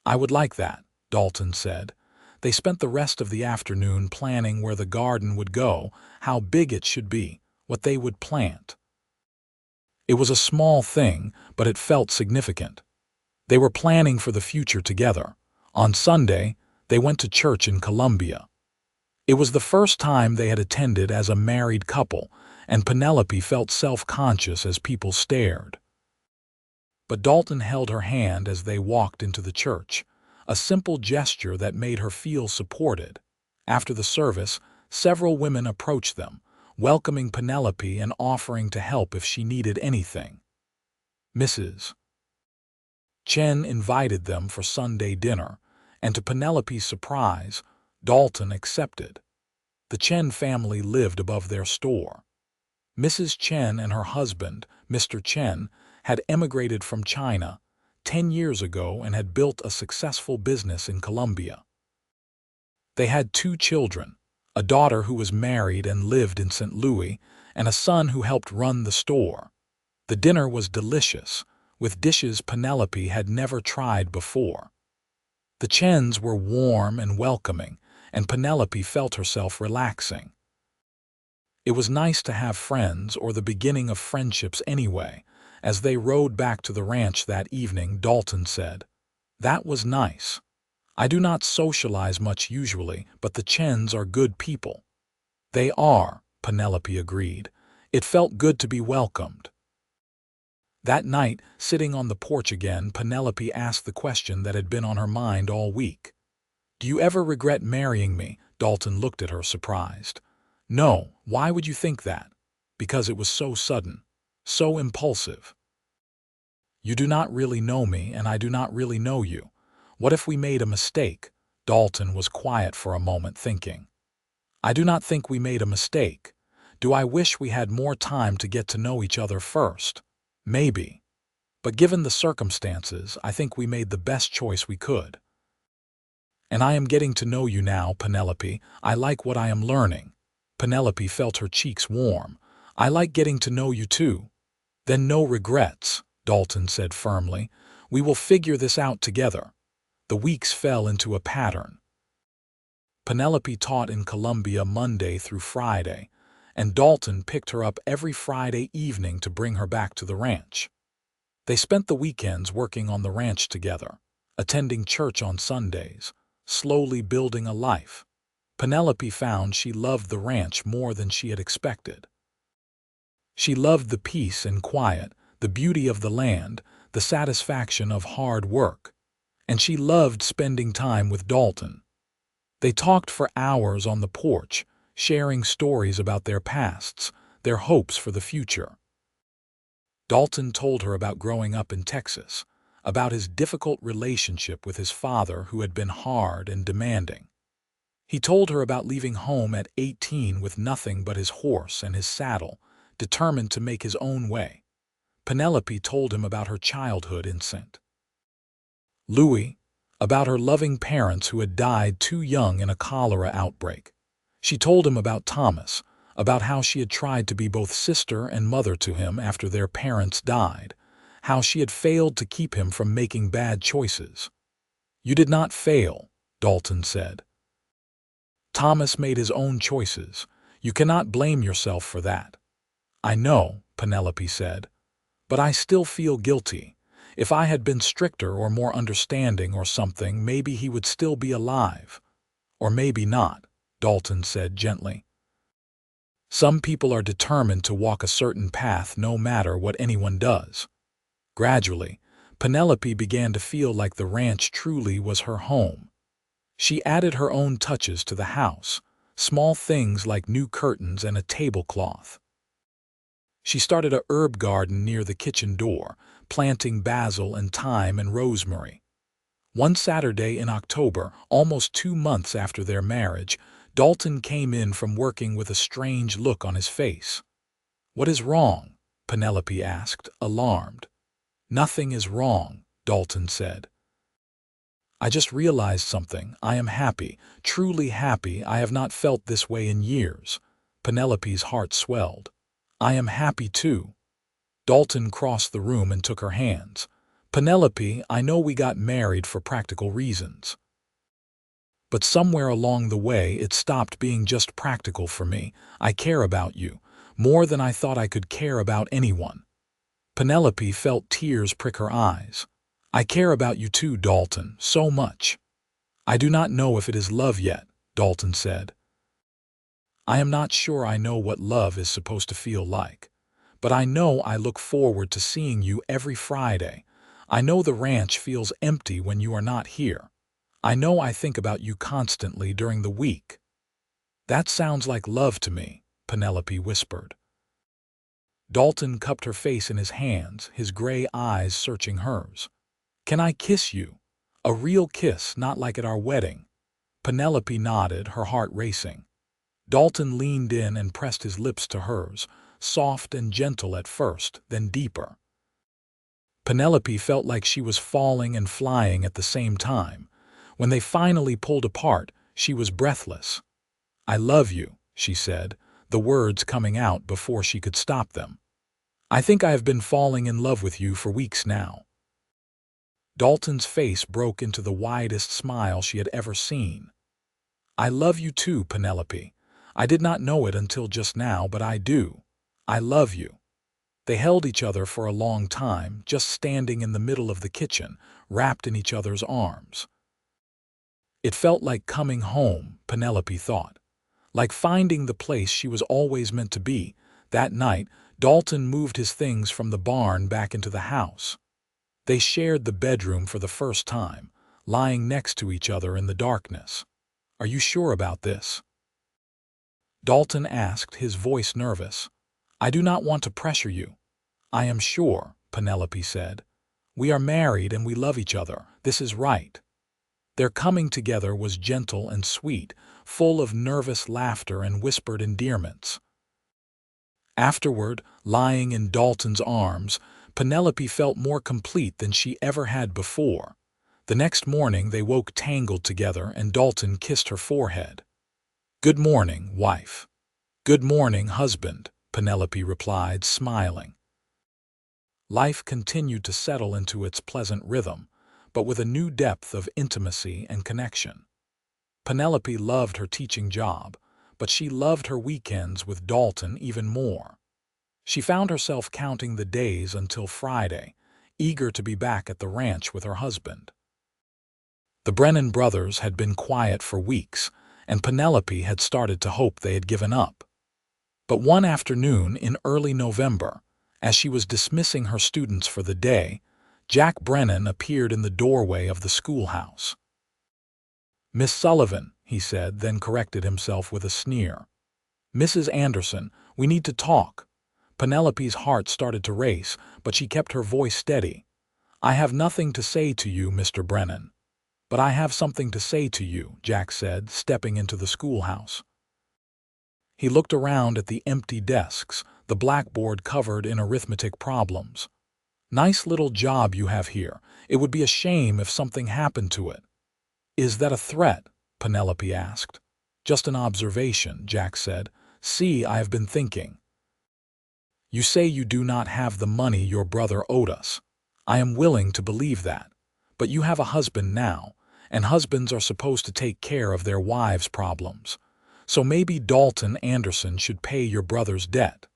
"I would like that," Dalton said. They spent the rest of the afternoon planning where the garden would go, how big it should be, what they would plant. It was a small thing, but it felt significant. They were planning for the future together. On Sunday, they went to church in Columbia. It was the first time they had attended as a married couple, and Penelope felt self-conscious as people stared. But Dalton held her hand as they walked into the church, a simple gesture that made her feel supported. After the service, several women approached them, welcoming Penelope and offering to help if she needed anything. Mrs. Chen invited them for Sunday dinner, and to Penelope's surprise, Dalton accepted. The Chen family lived above their store. Mrs. Chen and her husband, Mr. Chen, had emigrated from China 10 years ago and had built a successful business in Colombia. They had 2 children, a daughter who was married and lived in St. Louis, and a son who helped run the store. The dinner was delicious, with dishes Penelope had never tried before. The Chens were warm and welcoming, and Penelope felt herself relaxing. It was nice to have friends, or the beginning of friendships anyway. As they rode back to the ranch that evening, Dalton said, "That was nice. I do not socialize much usually, but the Chens are good people." "They are," Penelope agreed. It felt good to be welcomed. That night, sitting on the porch again, Penelope asked the question that had been on her mind all week. "Do you ever regret marrying me?" Dalton looked at her, surprised. "No, why would you think that?" "Because it was so sudden, so impulsive. You do not really know me, and I do not really know you. What if we made a mistake?" Dalton was quiet for a moment, thinking. "I do not think we made a mistake. Do I wish we had more time to get to know each other first? Maybe. But given the circumstances, I think we made the best choice we could. And I am getting to know you now, Penelope. I like what I am learning." Penelope felt her cheeks warm. "I like getting to know you too." "Then no regrets," Dalton said firmly. "We will figure this out together." The weeks fell into a pattern. Penelope taught in Colombia Monday through Friday, and Dalton picked her up every Friday evening to bring her back to the ranch. They spent the weekends working on the ranch together, attending church on Sundays, slowly building a life. Penelope found she loved the ranch more than she had expected. She loved the peace and quiet, the beauty of the land, the satisfaction of hard work. And she loved spending time with Dalton. They talked for hours on the porch, sharing stories about their pasts, their hopes for the future. Dalton told her about growing up in Texas, about his difficult relationship with his father who had been hard and demanding. He told her about leaving home at 18 with nothing but his horse and his saddle, determined to make his own way. Penelope told him about her childhood in St. Louis, about her loving parents who had died too young in a cholera outbreak. She told him about Thomas, about how she had tried to be both sister and mother to him after their parents died, how she had failed to keep him from making bad choices. "You did not fail," Dalton said. "Thomas made his own choices. You cannot blame yourself for that." "I know," Penelope said, "but I still feel guilty. If I had been stricter or more understanding or something, maybe he would still be alive. Or maybe not," Dalton said gently. "Some people are determined to walk a certain path no matter what anyone does." Gradually, Penelope began to feel like the ranch truly was her home. She added her own touches to the house, small things like new curtains and a tablecloth. She started a herb garden near the kitchen door, planting basil and thyme and rosemary. One Saturday in October, almost 2 months after their marriage, Dalton came in from working with a strange look on his face. "What is wrong?" Penelope asked, alarmed. "Nothing is wrong," Dalton said. "I just realized something. I am happy, truly happy. I have not felt this way in years." Penelope's heart swelled. "I am happy too." Dalton crossed the room and took her hands. "Penelope, I know we got married for practical reasons. But somewhere along the way it stopped being just practical for me. I care about you, more than I thought I could care about anyone." Penelope felt tears prick her eyes. "I care about you too, Dalton, so much." "I do not know if it is love yet," Dalton said. I am not sure I know what love is supposed to feel like. But I know I look forward to seeing you every Friday. I know the ranch feels empty when you are not here. I know I think about you constantly during the week." "That sounds like love to me," Penelope whispered. Dalton cupped her face in his hands, his gray eyes searching hers. "Can I kiss you? A real kiss, not like at our wedding." Penelope nodded, her heart racing. Dalton leaned in and pressed his lips to hers, soft and gentle at first, then deeper. Penelope felt like she was falling and flying at the same time. When they finally pulled apart, she was breathless. "I love you," she said, the words coming out before she could stop them. "I think I have been falling in love with you for weeks now." Dalton's face broke into the widest smile she had ever seen. "I love you too, Penelope. I did not know it until just now, but I do. I love you." They held each other for a long time, just standing in the middle of the kitchen, wrapped in each other's arms. It felt like coming home, Penelope thought. Like finding the place she was always meant to be. That night, Dalton moved his things from the barn back into the house. They shared the bedroom for the first time, lying next to each other in the darkness. "Are you sure about this?" Dalton asked, his voice nervous. "I do not want to pressure you." "I am sure," Penelope said. "We are married and we love each other. This is right." Their coming together was gentle and sweet, full of nervous laughter and whispered endearments. Afterward, lying in Dalton's arms, Penelope felt more complete than she ever had before. The next morning they woke tangled together and Dalton kissed her forehead. "Good morning, wife." "Good morning, husband," Penelope replied, smiling. Life continued to settle into its pleasant rhythm, but with a new depth of intimacy and connection. Penelope loved her teaching job, but she loved her weekends with Dalton even more. She found herself counting the days until Friday, eager to be back at the ranch with her husband. The Brennan brothers had been quiet for weeks, and Penelope had started to hope they had given up. But one afternoon in early November, as she was dismissing her students for the day, Jack Brennan appeared in the doorway of the schoolhouse. "Miss Sullivan," he said, then corrected himself with a sneer. "Mrs. Anderson, we need to talk." Penelope's heart started to race, but she kept her voice steady. "I have nothing to say to you, Mr. Brennan." "But I have something to say to you," Jack said, stepping into the schoolhouse. He looked around at the empty desks, the blackboard covered in arithmetic problems. "Nice little job you have here. It would be a shame if something happened to it." "Is that a threat?" Penelope asked. "Just an observation," Jack said. "See, I have been thinking. You say you do not have the money your brother owed us. I am willing to believe that. But you have a husband now, and husbands are supposed to take care of their wives' problems. So maybe Dalton Anderson should pay your brother's debt."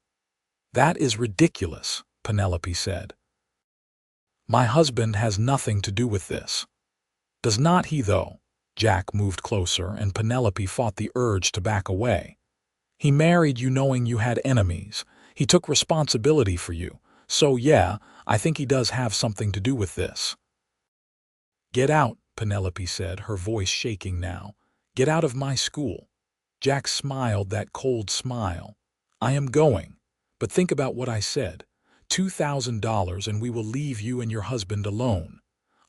"That is ridiculous," Penelope said. "My husband has nothing to do with this." "Does not he, though?" Jack moved closer, and Penelope fought the urge to back away. "He married you knowing you had enemies. He took responsibility for you. So yeah, I think he does have something to do with this." "Get out," Penelope said, her voice shaking now. "Get out of my school." Jack smiled that cold smile. "I am going. But think about what I said. $2,000 and we will leave you and your husband alone.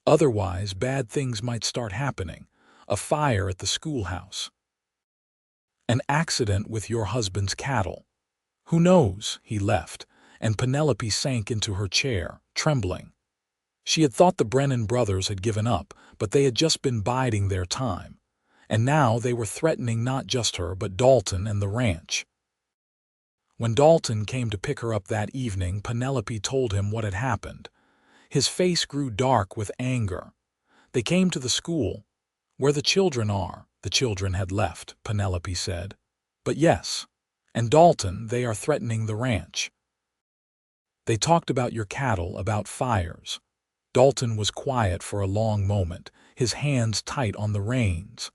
Otherwise, bad things might start happening. A fire at the schoolhouse. An accident with your husband's cattle. Who knows?" He left, and Penelope sank into her chair, trembling. She had thought the Brennan brothers had given up, but they had just been biding their time. And now they were threatening not just her, but Dalton and the ranch. When Dalton came to pick her up that evening, Penelope told him what had happened. His face grew dark with anger. "They came to the school. Where the children are." "The children had left," Penelope said. "But yes. And Dalton, they are threatening the ranch. They talked about your cattle, about fires." Dalton was quiet for a long moment, his hands tight on the reins.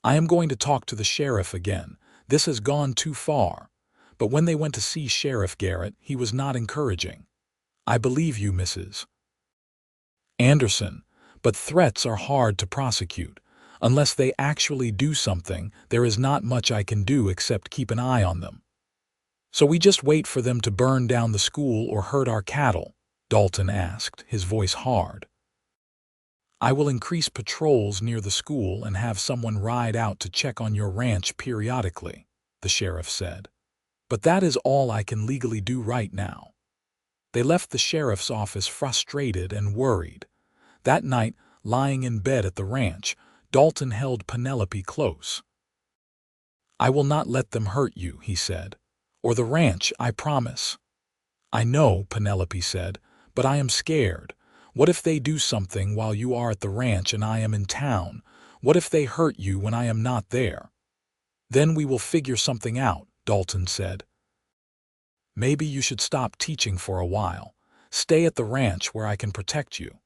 "I am going to talk to the sheriff again. This has gone too far. But when they went to see Sheriff Garrett, he was not encouraging. I believe you, Mrs. Anderson, but threats are hard to prosecute. Unless they actually do something, there is not much I can do except keep an eye on them. So we just wait for them to burn down the school or hurt our cattle? Dalton asked, his voice hard. I will increase patrols near the school and have someone ride out to check on your ranch periodically, the sheriff said. But that is all I can legally do right now. They left the sheriff's office frustrated and worried. That night, lying in bed at the ranch, Dalton held Penelope close. I will not let them hurt you, he said. Or the ranch, I promise. I know, Penelope said, but I am scared. What if they do something while you are at the ranch and I am in town? What if they hurt you when I am not there? Then we will figure something out, Dalton said. Maybe you should stop teaching for a while. Stay at the ranch where I can protect you.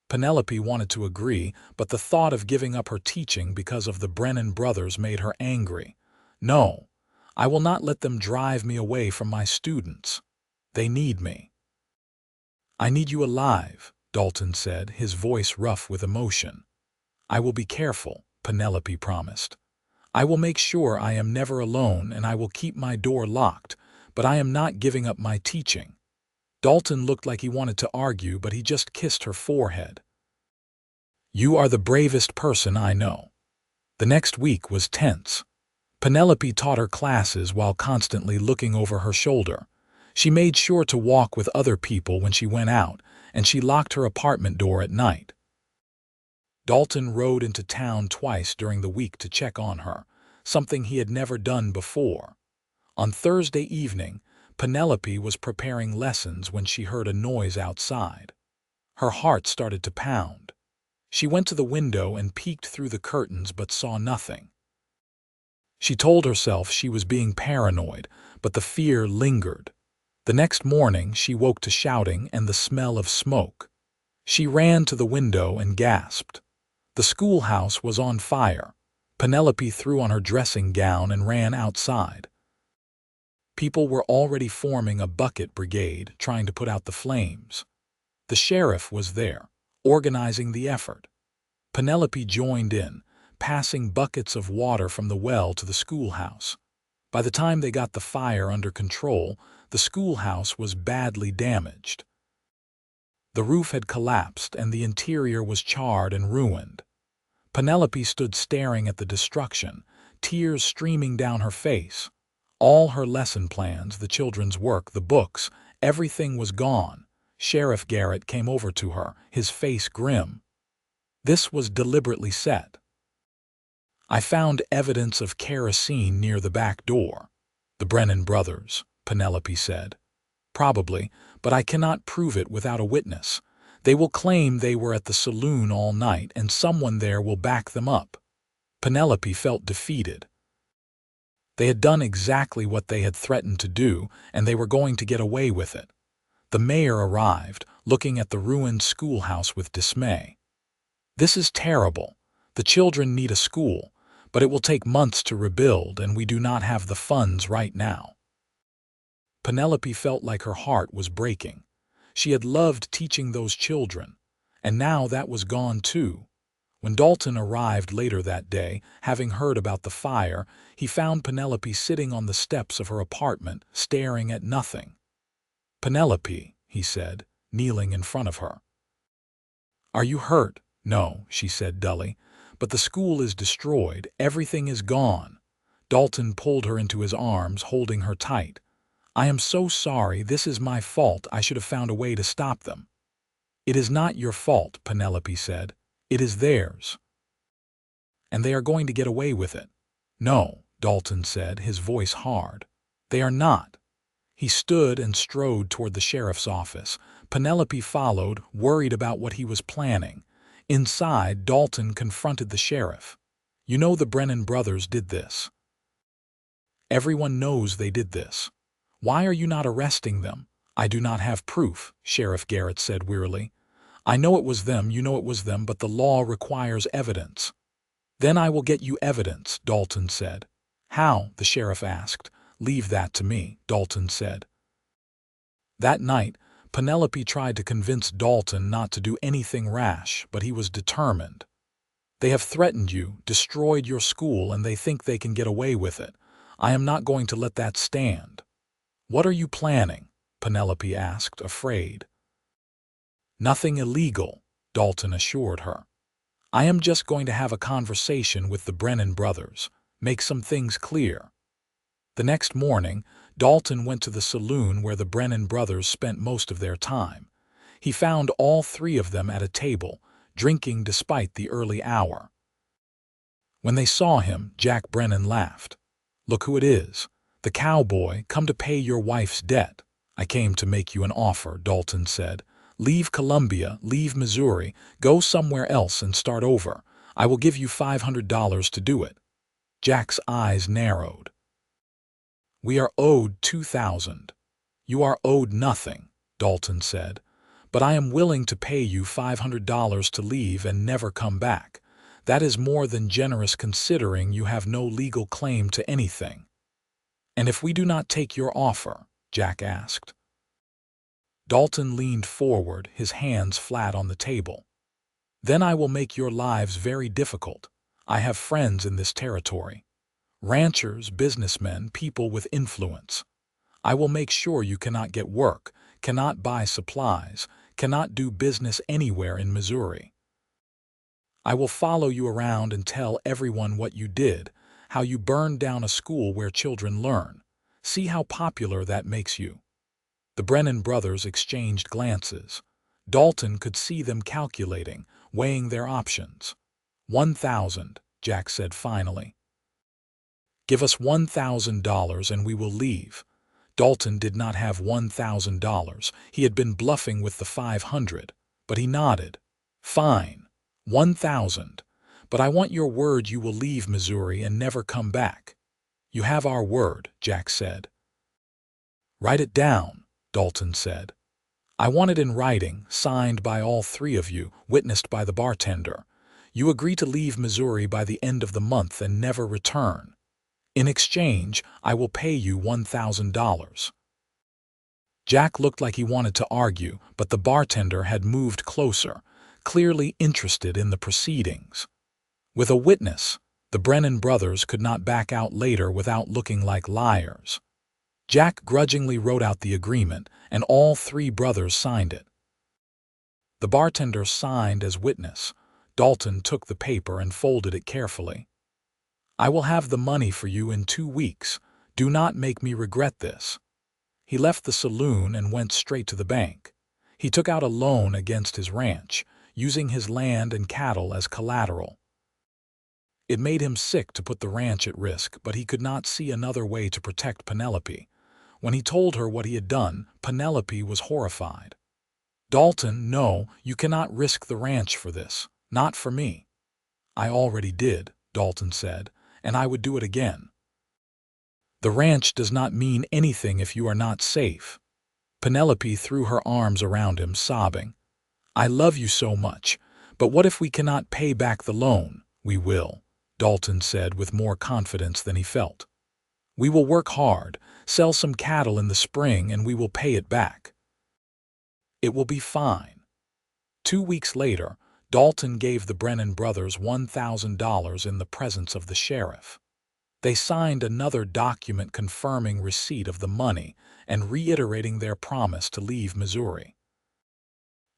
Penelope wanted to agree, but the thought of giving up her teaching because of the Brennan brothers made her angry. No, I will not let them drive me away from my students. They need me. I need you alive, Dalton said, his voice rough with emotion. I will be careful, Penelope promised. I will make sure I am never alone and I will keep my door locked, but I am not giving up my teaching. Dalton looked like he wanted to argue, but he just kissed her forehead. You are the bravest person I know. The next week was tense. Penelope taught her classes while constantly looking over her shoulder. She made sure to walk with other people when she went out, and she locked her apartment door at night. Dalton rode into town twice during the week to check on her, something he had never done before. On Thursday evening, Penelope was preparing lessons when she heard a noise outside. Her heart started to pound. She went to the window and peeked through the curtains but saw nothing. She told herself she was being paranoid, but the fear lingered. The next morning, she woke to shouting and the smell of smoke. She ran to the window and gasped. The schoolhouse was on fire. Penelope threw on her dressing gown and ran outside. People were already forming a bucket brigade, trying to put out the flames. The sheriff was there, organizing the effort. Penelope joined in, passing buckets of water from the well to the schoolhouse. By the time they got the fire under control, the schoolhouse was badly damaged. The roof had collapsed and the interior was charred and ruined. Penelope stood staring at the destruction, tears streaming down her face. All her lesson plans, the children's work, the books, everything was gone. Sheriff Garrett came over to her, his face grim. This was deliberately set. I found evidence of kerosene near the back door. The Brennan brothers, Penelope said. Probably, but I cannot prove it without a witness. They will claim they were at the saloon all night and someone there will back them up. Penelope felt defeated. They had done exactly what they had threatened to do, and they were going to get away with it. The mayor arrived, looking at the ruined schoolhouse with dismay. This is terrible. The children need a school, but it will take months to rebuild, and we do not have the funds right now. Penelope felt like her heart was breaking. She had loved teaching those children, and now that was gone too. When Dalton arrived later that day, having heard about the fire, he found Penelope sitting on the steps of her apartment, staring at nothing. Penelope, he said, kneeling in front of her. Are you hurt? No, she said dully, but the school is destroyed, everything is gone. Dalton pulled her into his arms, holding her tight. I am so sorry, this is my fault, I should have found a way to stop them. It is not your fault, Penelope said. It is theirs. And they are going to get away with it. No, Dalton said, his voice hard. They are not. He stood and strode toward the sheriff's office. Penelope followed, worried about what he was planning. Inside, Dalton confronted the sheriff. You know the Brennan brothers did this. Everyone knows they did this. Why are you not arresting them? I do not have proof, Sheriff Garrett said wearily. I know it was them, you know it was them, but the law requires evidence. Then I will get you evidence, Dalton said. "How?" the sheriff asked. "Leave that to me," Dalton said. That night, Penelope tried to convince Dalton not to do anything rash, but he was determined. "They have threatened you, destroyed your school, and they think they can get away with it. I am not going to let that stand." "What are you planning?" Penelope asked, afraid. "Nothing illegal," Dalton assured her. "I am just going to have a conversation with the Brennan brothers, make some things clear." The next morning, Dalton went to the saloon where the Brennan brothers spent most of their time. He found all three of them at a table, drinking despite the early hour. When they saw him, Jack Brennan laughed. "Look who it is. The cowboy, come to pay your wife's debt." "I came to make you an offer," Dalton said. "Leave Columbia, leave Missouri, go somewhere else and start over. I will give you $500 to do it." Jack's eyes narrowed. "We are owed $2,000. "You are owed nothing," Dalton said. "But I am willing to pay you $500 to leave and never come back. That is more than generous considering you have no legal claim to anything." "And if we do not take your offer?" Jack asked. Dalton leaned forward, his hands flat on the table. "Then I will make your lives very difficult. I have friends in this territory. Ranchers, businessmen, people with influence. I will make sure you cannot get work, cannot buy supplies, cannot do business anywhere in Missouri. I will follow you around and tell everyone what you did, how you burned down a school where children learn. See how popular that makes you." The Brennan brothers exchanged glances. Dalton could see them calculating, weighing their options. "$1,000, Jack said finally. "Give us $1,000 and we will leave." Dalton did not have $1,000. He had been bluffing with the 500, but he nodded. "Fine, 1,000. But I want your word you will leave Missouri and never come back." "You have our word," Jack said. "Write it down," Dalton said. "I want it in writing, signed by all three of you, witnessed by the bartender. You agree to leave Missouri by the end of the month and never return. In exchange, I will pay you $1,000. Jack looked like he wanted to argue, but the bartender had moved closer, clearly interested in the proceedings. With a witness, the Brennan brothers could not back out later without looking like liars. Jack grudgingly wrote out the agreement, and all three brothers signed it. The bartender signed as witness. Dalton took the paper and folded it carefully. "I will have the money for you in 2 weeks. Do not make me regret this." He left the saloon and went straight to the bank. He took out a loan against his ranch, using his land and cattle as collateral. It made him sick to put the ranch at risk, but he could not see another way to protect Penelope. When he told her what he had done, Penelope was horrified. "Dalton, no, you cannot risk the ranch for this. Not for me." "I already did," Dalton said, "and I would do it again." "The ranch does not mean anything if you are not safe." Penelope threw her arms around him, sobbing. "I love you so much, but what if we cannot pay back the loan?" "We will," Dalton said with more confidence than he felt. "We will work hard, sell some cattle in the spring, and we will pay it back. It will be fine." 2 weeks later, Dalton gave the Brennan brothers $1,000 in the presence of the sheriff. They signed another document confirming receipt of the money and reiterating their promise to leave Missouri.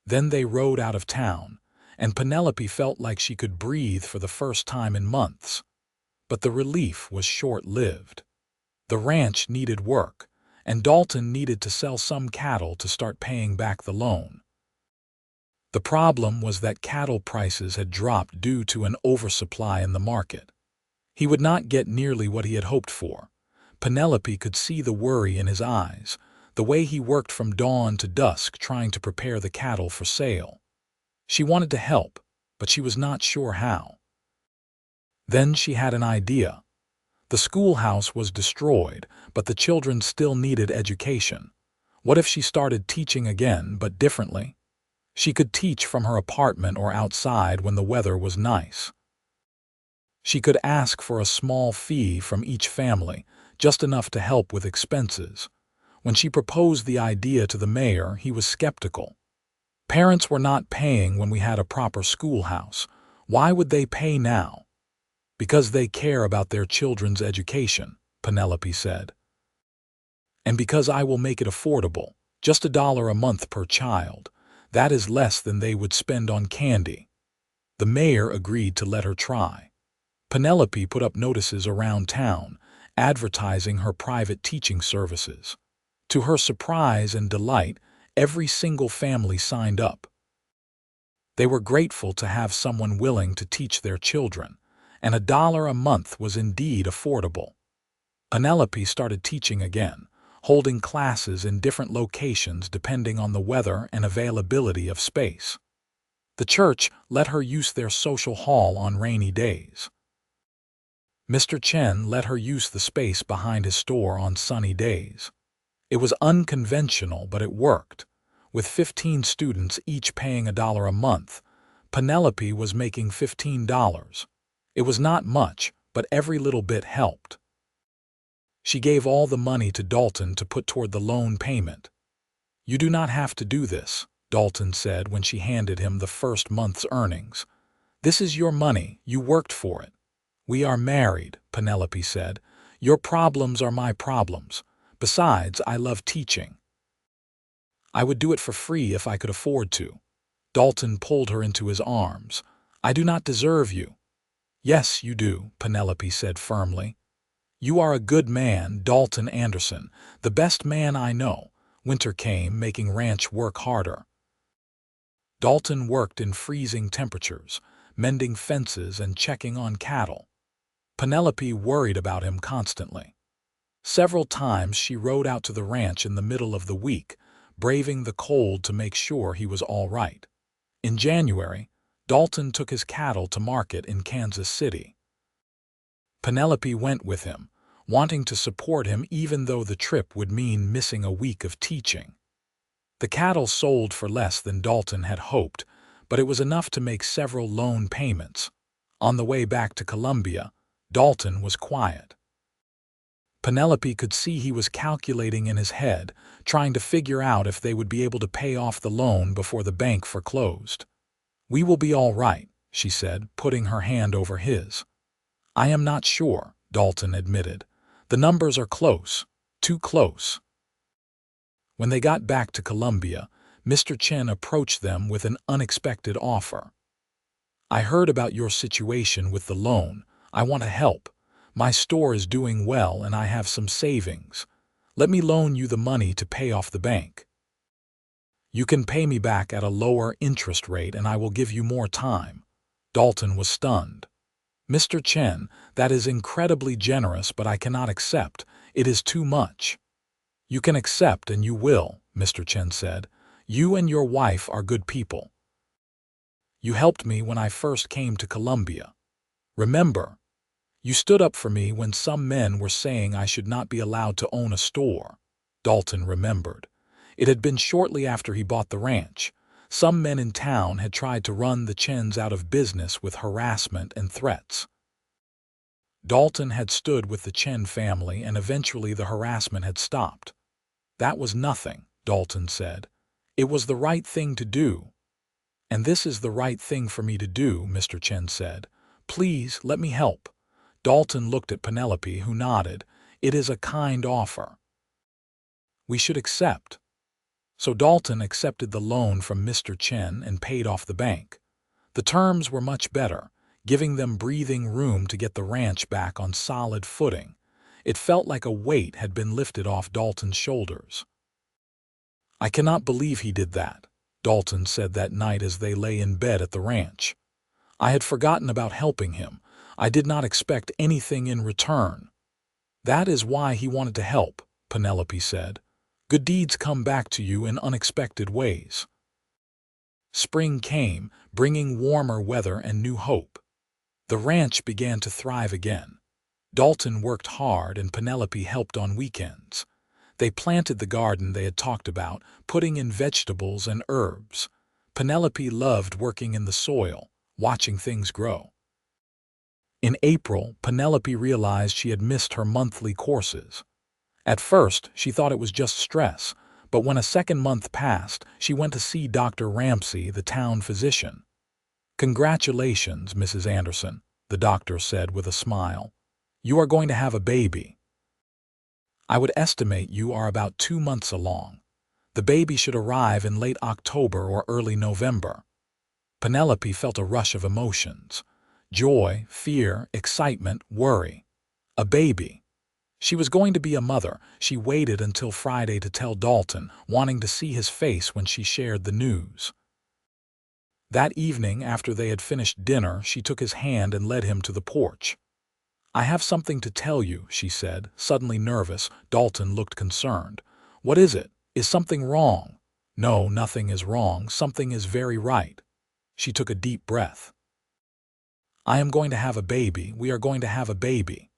Then they rode out of town, and Penelope felt like she could breathe for the first time in months. But the relief was short-lived. The ranch needed work, and Dalton needed to sell some cattle to start paying back the loan. The problem was that cattle prices had dropped due to an oversupply in the market. He would not get nearly what he had hoped for. Penelope could see the worry in his eyes, the way he worked from dawn to dusk trying to prepare the cattle for sale. She wanted to help, but she was not sure how. Then she had an idea. The schoolhouse was destroyed, but the children still needed education. What if she started teaching again, but differently? She could teach from her apartment or outside when the weather was nice. She could ask for a small fee from each family, just enough to help with expenses. When she proposed the idea to the mayor, he was skeptical. Parents were not paying when we had a proper schoolhouse. Why would they pay now? Because they care about their children's education, Penelope said. And because I will make it affordable, just $1 a month per child. That is less than they would spend on candy. The mayor agreed to let her try. Penelope put up notices around town, advertising her private teaching services. To her surprise and delight, every single family signed up. They were grateful to have someone willing to teach their children, and $1 a month was indeed affordable. Penelope started teaching again, holding classes in different locations depending on the weather and availability of space. The church let her use their social hall on rainy days. Mr. Chen let her use the space behind his store on sunny days. It was unconventional, but it worked. With 15 students each paying $1 a month, Penelope was making $15. It was not much, but every little bit helped. She gave all the money to Dalton to put toward the loan payment. "You do not have to do this," Dalton said when she handed him the first month's earnings. "This is your money, you worked for it." "We are married," Penelope said. "Your problems are my problems. Besides, I love teaching. I would do it for free if I could afford to." Dalton pulled her into his arms. "I do not deserve you." "Yes, you do," Penelope said firmly. "You are a good man, Dalton Anderson, the best man I know." Winter came, making ranch work harder. Dalton worked in freezing temperatures, mending fences and checking on cattle. Penelope worried about him constantly. Several times she rode out to the ranch in the middle of the week, braving the cold to make sure he was all right. In January, Dalton took his cattle to market in Kansas City. Penelope went with him, wanting to support him even though the trip would mean missing a week of teaching. The cattle sold for less than Dalton had hoped, but it was enough to make several loan payments. On the way back to Columbia, Dalton was quiet. Penelope could see he was calculating in his head, trying to figure out if they would be able to pay off the loan before the bank foreclosed. "We will be all right," she said, putting her hand over his. "I am not sure," Dalton admitted. "The numbers are close, too close." When they got back to Columbia, Mr. Chen approached them with an unexpected offer. "I heard about your situation with the loan. I want to help. My store is doing well and I have some savings. Let me loan you the money to pay off the bank. You can pay me back at a lower interest rate and I will give you more time." Dalton was stunned. "Mr. Chen, that is incredibly generous, but I cannot accept. It is too much." "You can accept and you will," Mr. Chen said. "You and your wife are good people. You helped me when I first came to Columbia. Remember, you stood up for me when some men were saying I should not be allowed to own a store." Dalton remembered. It had been shortly after he bought the ranch. Some men in town had tried to run the Chens out of business with harassment and threats. Dalton had stood with the Chen family and eventually the harassment had stopped. "That was nothing," Dalton said. "It was the right thing to do." "And this is the right thing for me to do," Mr. Chen said. "Please, let me help." Dalton looked at Penelope, who nodded. "It is a kind offer. We should accept." So Dalton accepted the loan from Mr. Chen and paid off the bank. The terms were much better, giving them breathing room to get the ranch back on solid footing. It felt like a weight had been lifted off Dalton's shoulders. "I cannot believe he did that," Dalton said that night as they lay in bed at the ranch. "I had forgotten about helping him. I did not expect anything in return." "That is why he wanted to help," Penelope said. "Good deeds come back to you in unexpected ways." Spring came, bringing warmer weather and new hope. The ranch began to thrive again. Dalton worked hard and Penelope helped on weekends. They planted the garden they had talked about, putting in vegetables and herbs. Penelope loved working in the soil, watching things grow. In April, Penelope realized she had missed her monthly courses. At first, she thought it was just stress, but when a second month passed, she went to see Dr. Ramsey, the town physician. "Congratulations, Mrs. Anderson," the doctor said with a smile. "You are going to have a baby. I would estimate you are about 2 months along. The baby should arrive in late October or early November." Penelope felt a rush of emotions: joy, fear, excitement, worry. A baby. She was going to be a mother. She waited until Friday to tell Dalton, wanting to see his face when she shared the news. That evening, after they had finished dinner, she took his hand and led him to the porch. "I have something to tell you," she said, suddenly nervous. Dalton looked concerned. "What is it? Is something wrong?" "No, nothing is wrong. Something is very right." She took a deep breath. "I am going to have a baby. We are going to have a baby."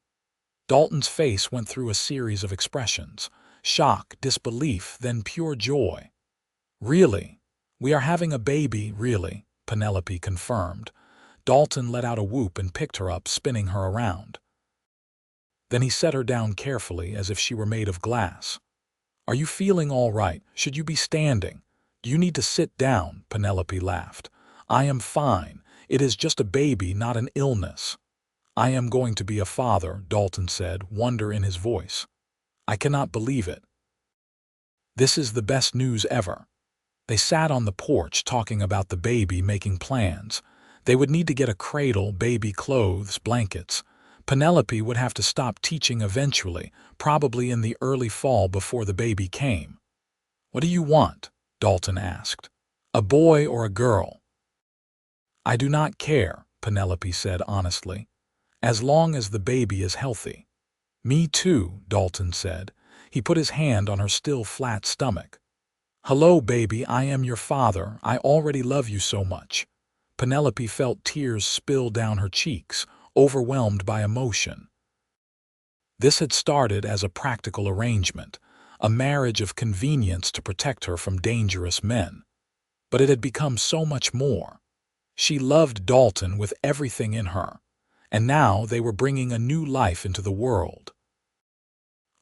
Dalton's face went through a series of expressions: shock, disbelief, then pure joy. "Really? We are having a baby, really?" Penelope confirmed. Dalton let out a whoop and picked her up, spinning her around. Then he set her down carefully, as if she were made of glass. "Are you feeling all right? Should you be standing? Do you need to sit down?" Penelope laughed. "I am fine. It is just a baby, not an illness." "I am going to be a father," Dalton said, wonder in his voice. "I cannot believe it. This is the best news ever." They sat on the porch talking about the baby, making plans. They would need to get a cradle, baby clothes, blankets. Penelope would have to stop teaching eventually, probably in the early fall before the baby came. "What do you want?" Dalton asked. "A boy or a girl?" "I do not care," Penelope said honestly, "as long as the baby is healthy." "Me too," Dalton said. He put his hand on her still flat stomach. "Hello, baby, I am your father. I already love you so much." Penelope felt tears spill down her cheeks, overwhelmed by emotion. This had started as a practical arrangement, a marriage of convenience to protect her from dangerous men. But it had become so much more. She loved Dalton with everything in her, and now they were bringing a new life into the world.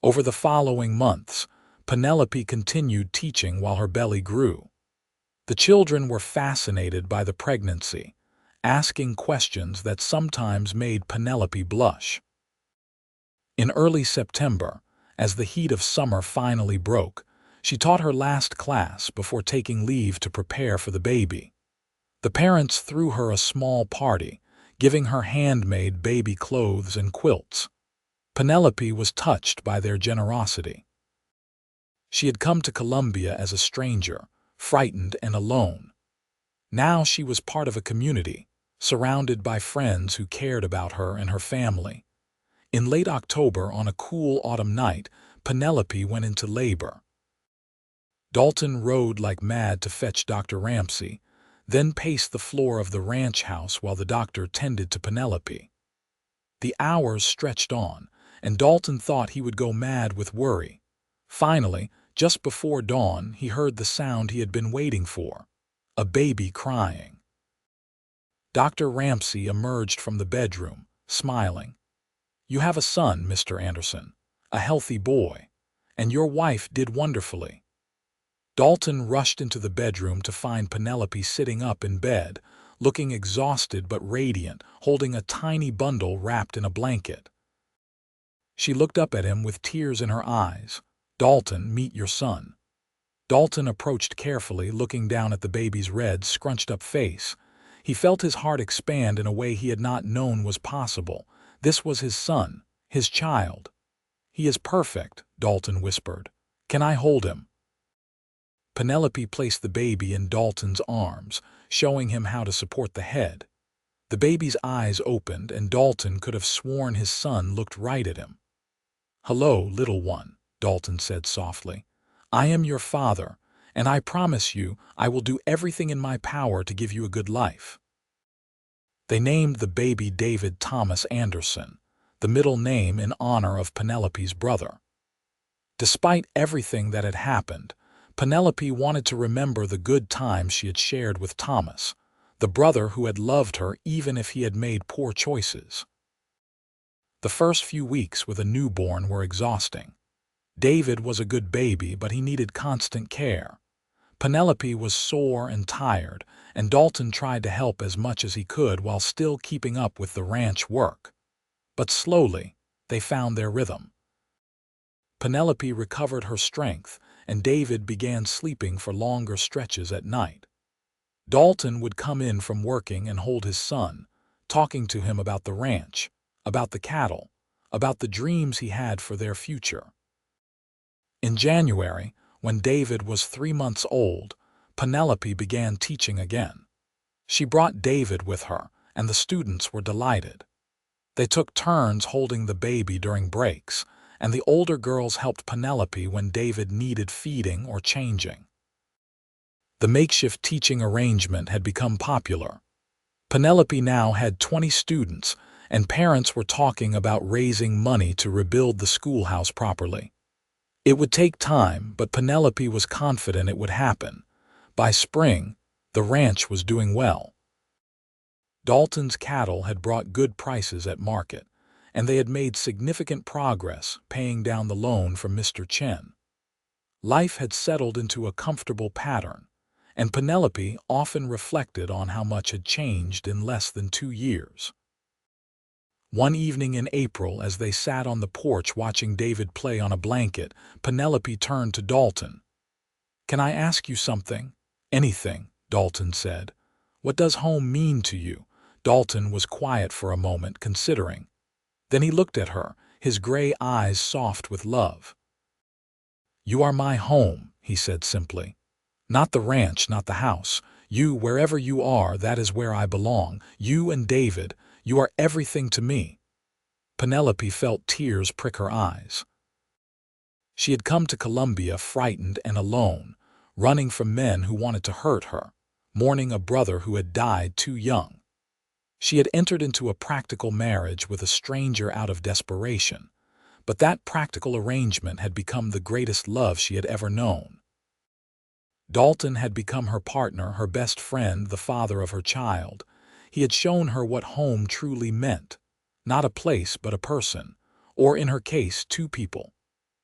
Over the following months, Penelope continued teaching while her belly grew. The children were fascinated by the pregnancy, asking questions that sometimes made Penelope blush. In early September, as the heat of summer finally broke, she taught her last class before taking leave to prepare for the baby. The parents threw her a small party, giving her handmade baby clothes and quilts. Penelope was touched by their generosity. She had come to Colombia as a stranger, frightened and alone. Now she was part of a community, surrounded by friends who cared about her and her family. In late October, on a cool autumn night, Penelope went into labor. Dalton rode like mad to fetch Dr. Ramsey, then paced the floor of the ranch house while the doctor tended to Penelope. The hours stretched on, and Dalton thought he would go mad with worry. Finally, just before dawn, he heard the sound he had been waiting for: a baby crying. Dr. Ramsey emerged from the bedroom, smiling. "You have a son, Mr. Anderson, a healthy boy, and your wife did wonderfully." Dalton rushed into the bedroom to find Penelope sitting up in bed, looking exhausted but radiant, holding a tiny bundle wrapped in a blanket. She looked up at him with tears in her eyes. "Dalton, meet your son." Dalton approached carefully, looking down at the baby's red, scrunched-up face. He felt his heart expand in a way he had not known was possible. This was his son, his child. "He is perfect," Dalton whispered. "Can I hold him?" Penelope placed the baby in Dalton's arms, showing him how to support the head. The baby's eyes opened, and Dalton could have sworn his son looked right at him. "Hello, little one," Dalton said softly. "I am your father, and I promise you I will do everything in my power to give you a good life." They named the baby David Thomas Anderson, the middle name in honor of Penelope's brother. Despite everything that had happened, Penelope wanted to remember the good times she had shared with Thomas, the brother who had loved her even if he had made poor choices. The first few weeks with a newborn were exhausting. David was a good baby, but he needed constant care. Penelope was sore and tired, and Dalton tried to help as much as he could while still keeping up with the ranch work. But slowly, they found their rhythm. Penelope recovered her strength, and David began sleeping for longer stretches at night. Dalton would come in from working and hold his son, talking to him about the ranch, about the cattle, about the dreams he had for their future. In January, when David was 3 months old, Penelope began teaching again. She brought David with her, and the students were delighted. They took turns holding the baby during breaks, and the older girls helped Penelope when David needed feeding or changing. The makeshift teaching arrangement had become popular. Penelope now had 20 students, and parents were talking about raising money to rebuild the schoolhouse properly. It would take time, but Penelope was confident it would happen. By spring, the ranch was doing well. Dalton's cattle had brought good prices at market, and they had made significant progress paying down the loan from Mr. Chen. Life had settled into a comfortable pattern, and Penelope often reflected on how much had changed in less than 2 years. One evening in April, as they sat on the porch watching David play on a blanket, Penelope turned to Dalton. "Can I ask you something?" "Anything," Dalton said. "What does home mean to you?" Dalton was quiet for a moment, considering. Then he looked at her, his gray eyes soft with love. "You are my home," he said simply. "Not the ranch, not the house. You, wherever you are, that is where I belong. You and David, you are everything to me." Penelope felt tears prick her eyes. She had come to Colombia frightened and alone, running from men who wanted to hurt her, mourning a brother who had died too young. She had entered into a practical marriage with a stranger out of desperation, but that practical arrangement had become the greatest love she had ever known. Dalton had become her partner, her best friend, the father of her child. He had shown her what home truly meant. Not a place, but a person, or in her case, 2 people.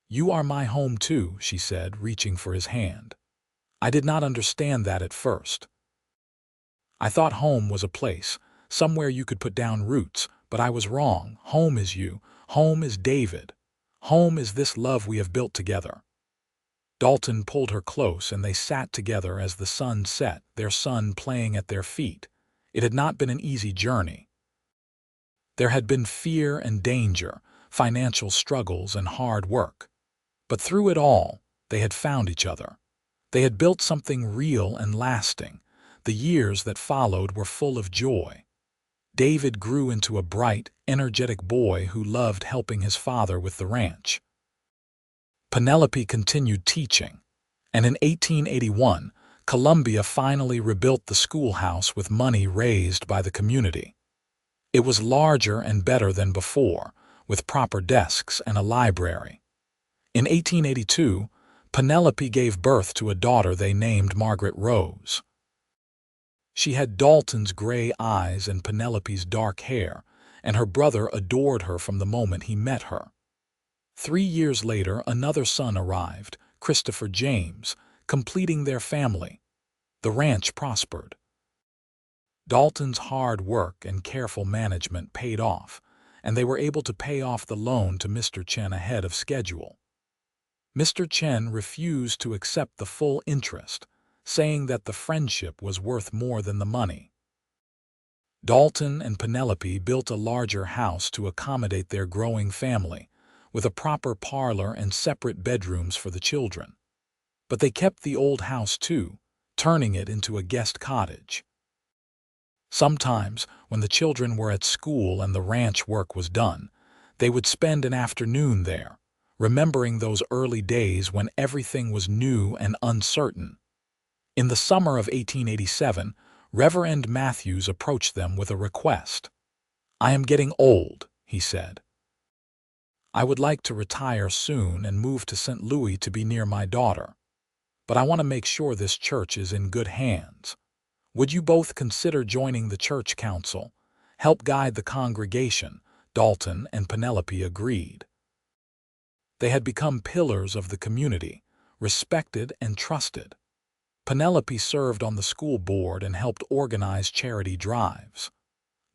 "You are my home too," she said, reaching for his hand. "I did not understand that at first. I thought home was a place, somewhere you could put down roots, but I was wrong. Home is you. Home is David. Home is this love we have built together." Dalton pulled her close, and they sat together as the sun set, their son playing at their feet. It had not been an easy journey. There had been fear and danger, financial struggles and hard work. But through it all, they had found each other. They had built something real and lasting. The years that followed were full of joy. David grew into a bright, energetic boy who loved helping his father with the ranch. Penelope continued teaching, and in 1881, Colombia finally rebuilt the schoolhouse with money raised by the community. It was larger and better than before, with proper desks and a library. In 1882, Penelope gave birth to a daughter they named Margaret Rose. She had Dalton's gray eyes and Penelope's dark hair, and her brother adored her from the moment he met her. 3 years later, another son arrived, Christopher James, completing their family. The ranch prospered. Dalton's hard work and careful management paid off, and they were able to pay off the loan to Mr. Chen ahead of schedule. Mr. Chen refused to accept the full interest, saying that the friendship was worth more than the money. Dalton and Penelope built a larger house to accommodate their growing family, with a proper parlor and separate bedrooms for the children. But they kept the old house too, turning it into a guest cottage. Sometimes, when the children were at school and the ranch work was done, they would spend an afternoon there, remembering those early days when everything was new and uncertain. In the summer of 1887, Reverend Matthews approached them with a request. "I am getting old," he said. "I would like to retire soon and move to St. Louis to be near my daughter. But I want to make sure this church is in good hands. Would you both consider joining the church council, help guide the congregation, Dalton and Penelope agreed. They had become pillars of the community, respected and trusted. Penelope served on the school board and helped organize charity drives.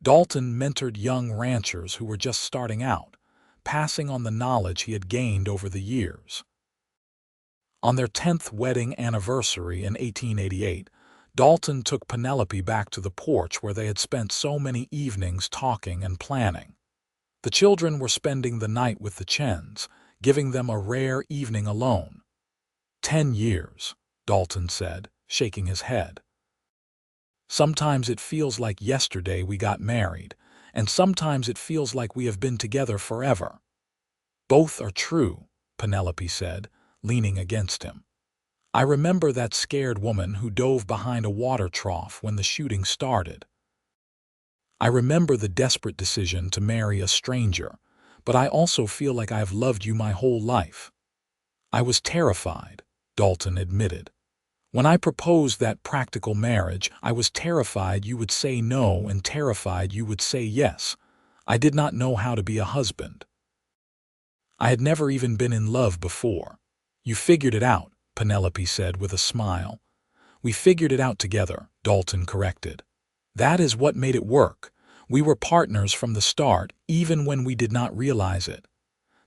Dalton mentored young ranchers who were just starting out, passing on the knowledge he had gained over the years. On their 10th wedding anniversary in 1888, Dalton took Penelope back to the porch where they had spent so many evenings talking and planning. The children were spending the night with the Chens, giving them a rare evening alone. 10 years, Dalton said, shaking his head. Sometimes it feels like yesterday we got married, and sometimes it feels like we have been together forever. Both are true, Penelope said, leaning against him. I remember that scared woman who dove behind a water trough when the shooting started. I remember the desperate decision to marry a stranger, but I also feel like I have loved you my whole life. I was terrified, Dalton admitted. When I proposed that practical marriage, I was terrified you would say no and terrified you would say yes. I did not know how to be a husband. I had never even been in love before. You figured it out, Penelope said with a smile. We figured it out together, Dalton corrected. That is what made it work. We were partners from the start, even when we did not realize it.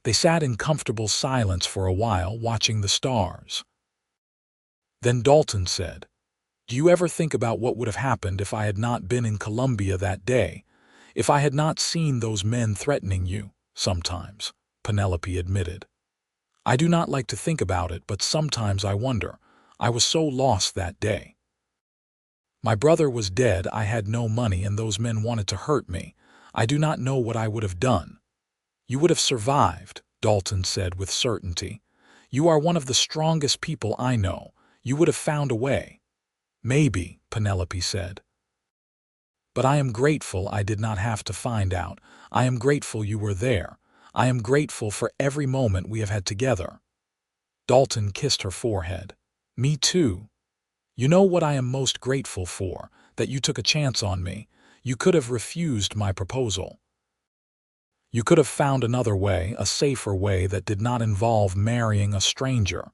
They sat in comfortable silence for a while, watching the stars. Then Dalton said, Do you ever think about what would have happened if I had not been in Colombia that day? If I had not seen those men threatening you? Sometimes, Penelope admitted. I do not like to think about it, but sometimes I wonder. I was so lost that day. My brother was dead, I had no money, and those men wanted to hurt me. I do not know what I would have done. You would have survived, Dalton said with certainty. You are one of the strongest people I know. You would have found a way. Maybe, Penelope said. But I am grateful I did not have to find out. I am grateful you were there. I am grateful for every moment we have had together. Dalton kissed her forehead. Me too. You know what I am most grateful for? That you took a chance on me. You could have refused my proposal. You could have found another way, a safer way that did not involve marrying a stranger.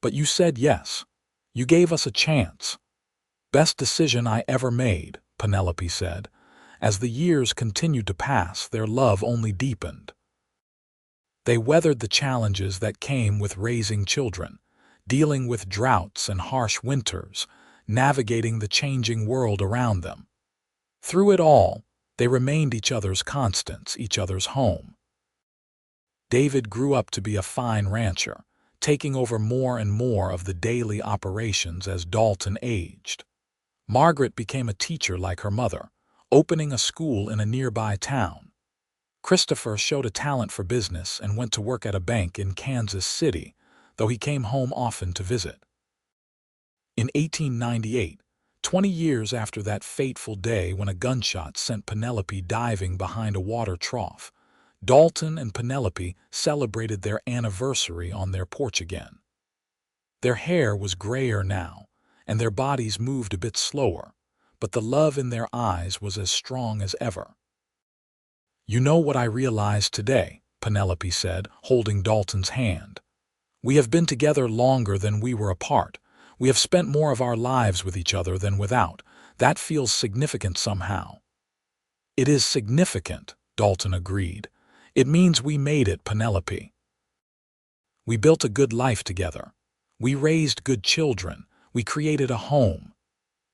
But you said yes. You gave us a chance. Best decision I ever made, Penelope said. As the years continued to pass, their love only deepened. They weathered the challenges that came with raising children, dealing with droughts and harsh winters, navigating the changing world around them. Through it all, they remained each other's constants, each other's home. David grew up to be a fine rancher, taking over more and more of the daily operations as Dalton aged. Margaret became a teacher like her mother, opening a school in a nearby town. Christopher showed a talent for business and went to work at a bank in Kansas City, though he came home often to visit. In 1898, 20 years after that fateful day when a gunshot sent Penelope diving behind a water trough, Dalton and Penelope celebrated their anniversary on their porch again. Their hair was grayer now, and their bodies moved a bit slower, but the love in their eyes was as strong as ever. You know what I realized today, Penelope said, holding Dalton's hand. We have been together longer than we were apart. We have spent more of our lives with each other than without. That feels significant somehow. It is significant, Dalton agreed. It means we made it, Penelope. We built a good life together. We raised good children. We created a home.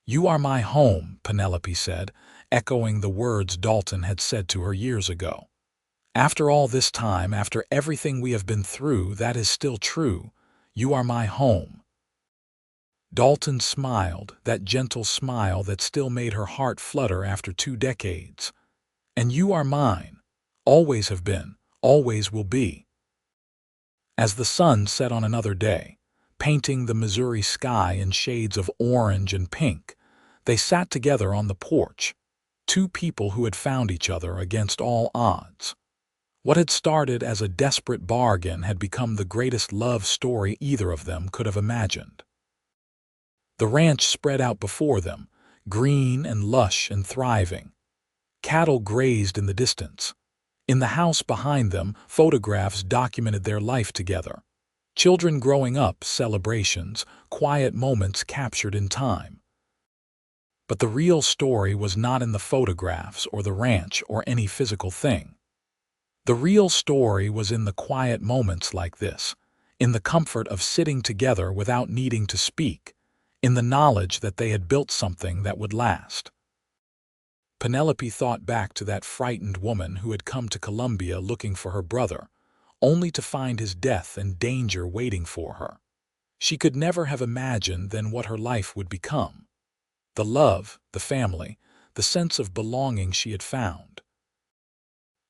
You are my home, Penelope said, echoing the words Dalton had said to her years ago. After all this time, after everything we have been through, that is still true. You are my home. Dalton smiled, that gentle smile that still made her heart flutter after 2 decades. And you are mine. Always have been, always will be. As the sun set on another day, painting the Missouri sky in shades of orange and pink, they sat together on the porch, 2 people who had found each other against all odds. What had started as a desperate bargain had become the greatest love story either of them could have imagined. The ranch spread out before them, green and lush and thriving. Cattle grazed in the distance. In the house behind them, photographs documented their life together. Children growing up, celebrations, quiet moments captured in time. But the real story was not in the photographs or the ranch or any physical thing. The real story was in the quiet moments like this, in the comfort of sitting together without needing to speak, in the knowledge that they had built something that would last. Penelope thought back to that frightened woman who had come to Colombia looking for her brother, only to find his death and danger waiting for her. She could never have imagined then what her life would become. The love, the family, the sense of belonging she had found.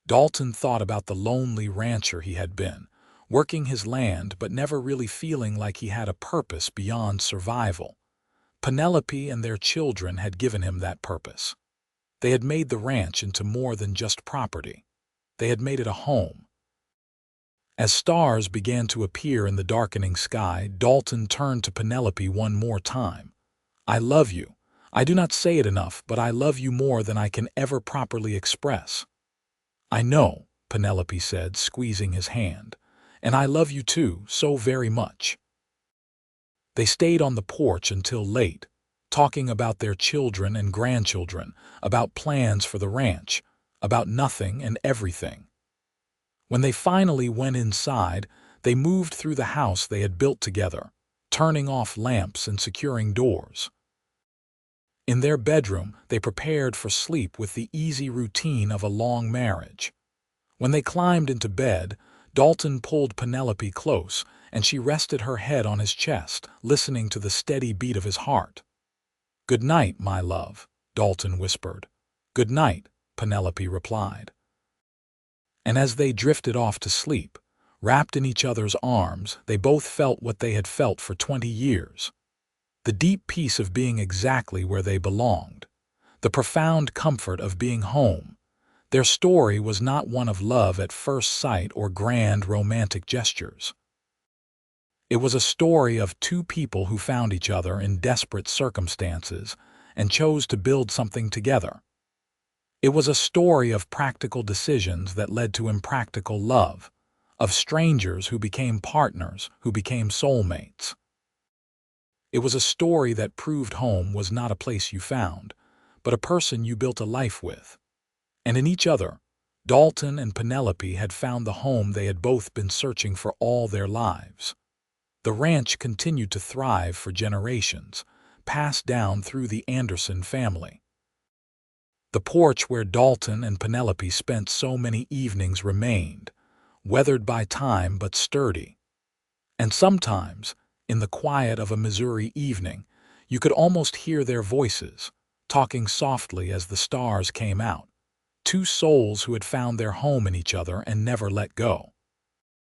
Dalton thought about the lonely rancher he had been, working his land but never really feeling like he had a purpose beyond survival. Penelope and their children had given him that purpose. They had made the ranch into more than just property. They had made it a home. As stars began to appear in the darkening sky, Dalton turned to Penelope one more time. "I love you. I do not say it enough, but I love you more than I can ever properly express." "I know," Penelope said, squeezing his hand. "And I love you too, so very much." They stayed on the porch until late, talking about their children and grandchildren, about plans for the ranch, about nothing and everything. When they finally went inside, they moved through the house they had built together, turning off lamps and securing doors. In their bedroom, they prepared for sleep with the easy routine of a long marriage. When they climbed into bed, Dalton pulled Penelope close, and she rested her head on his chest, listening to the steady beat of his heart. "Good night, my love," Dalton whispered. "Good night," Penelope replied. And as they drifted off to sleep, wrapped in each other's arms, they both felt what they had felt for 20 years. The deep peace of being exactly where they belonged. The profound comfort of being home. Their story was not one of love at first sight or grand romantic gestures. It was a story of two people who found each other in desperate circumstances and chose to build something together. It was a story of practical decisions that led to impractical love, of strangers who became partners, who became soulmates. It was a story that proved home was not a place you found, but a person you built a life with. And in each other, Dalton and Penelope had found the home they had both been searching for all their lives. The ranch continued to thrive for generations, passed down through the Anderson family. The porch where Dalton and Penelope spent so many evenings remained, weathered by time but sturdy. And sometimes, in the quiet of a Missouri evening, you could almost hear their voices, talking softly as the stars came out, two souls who had found their home in each other and never let go.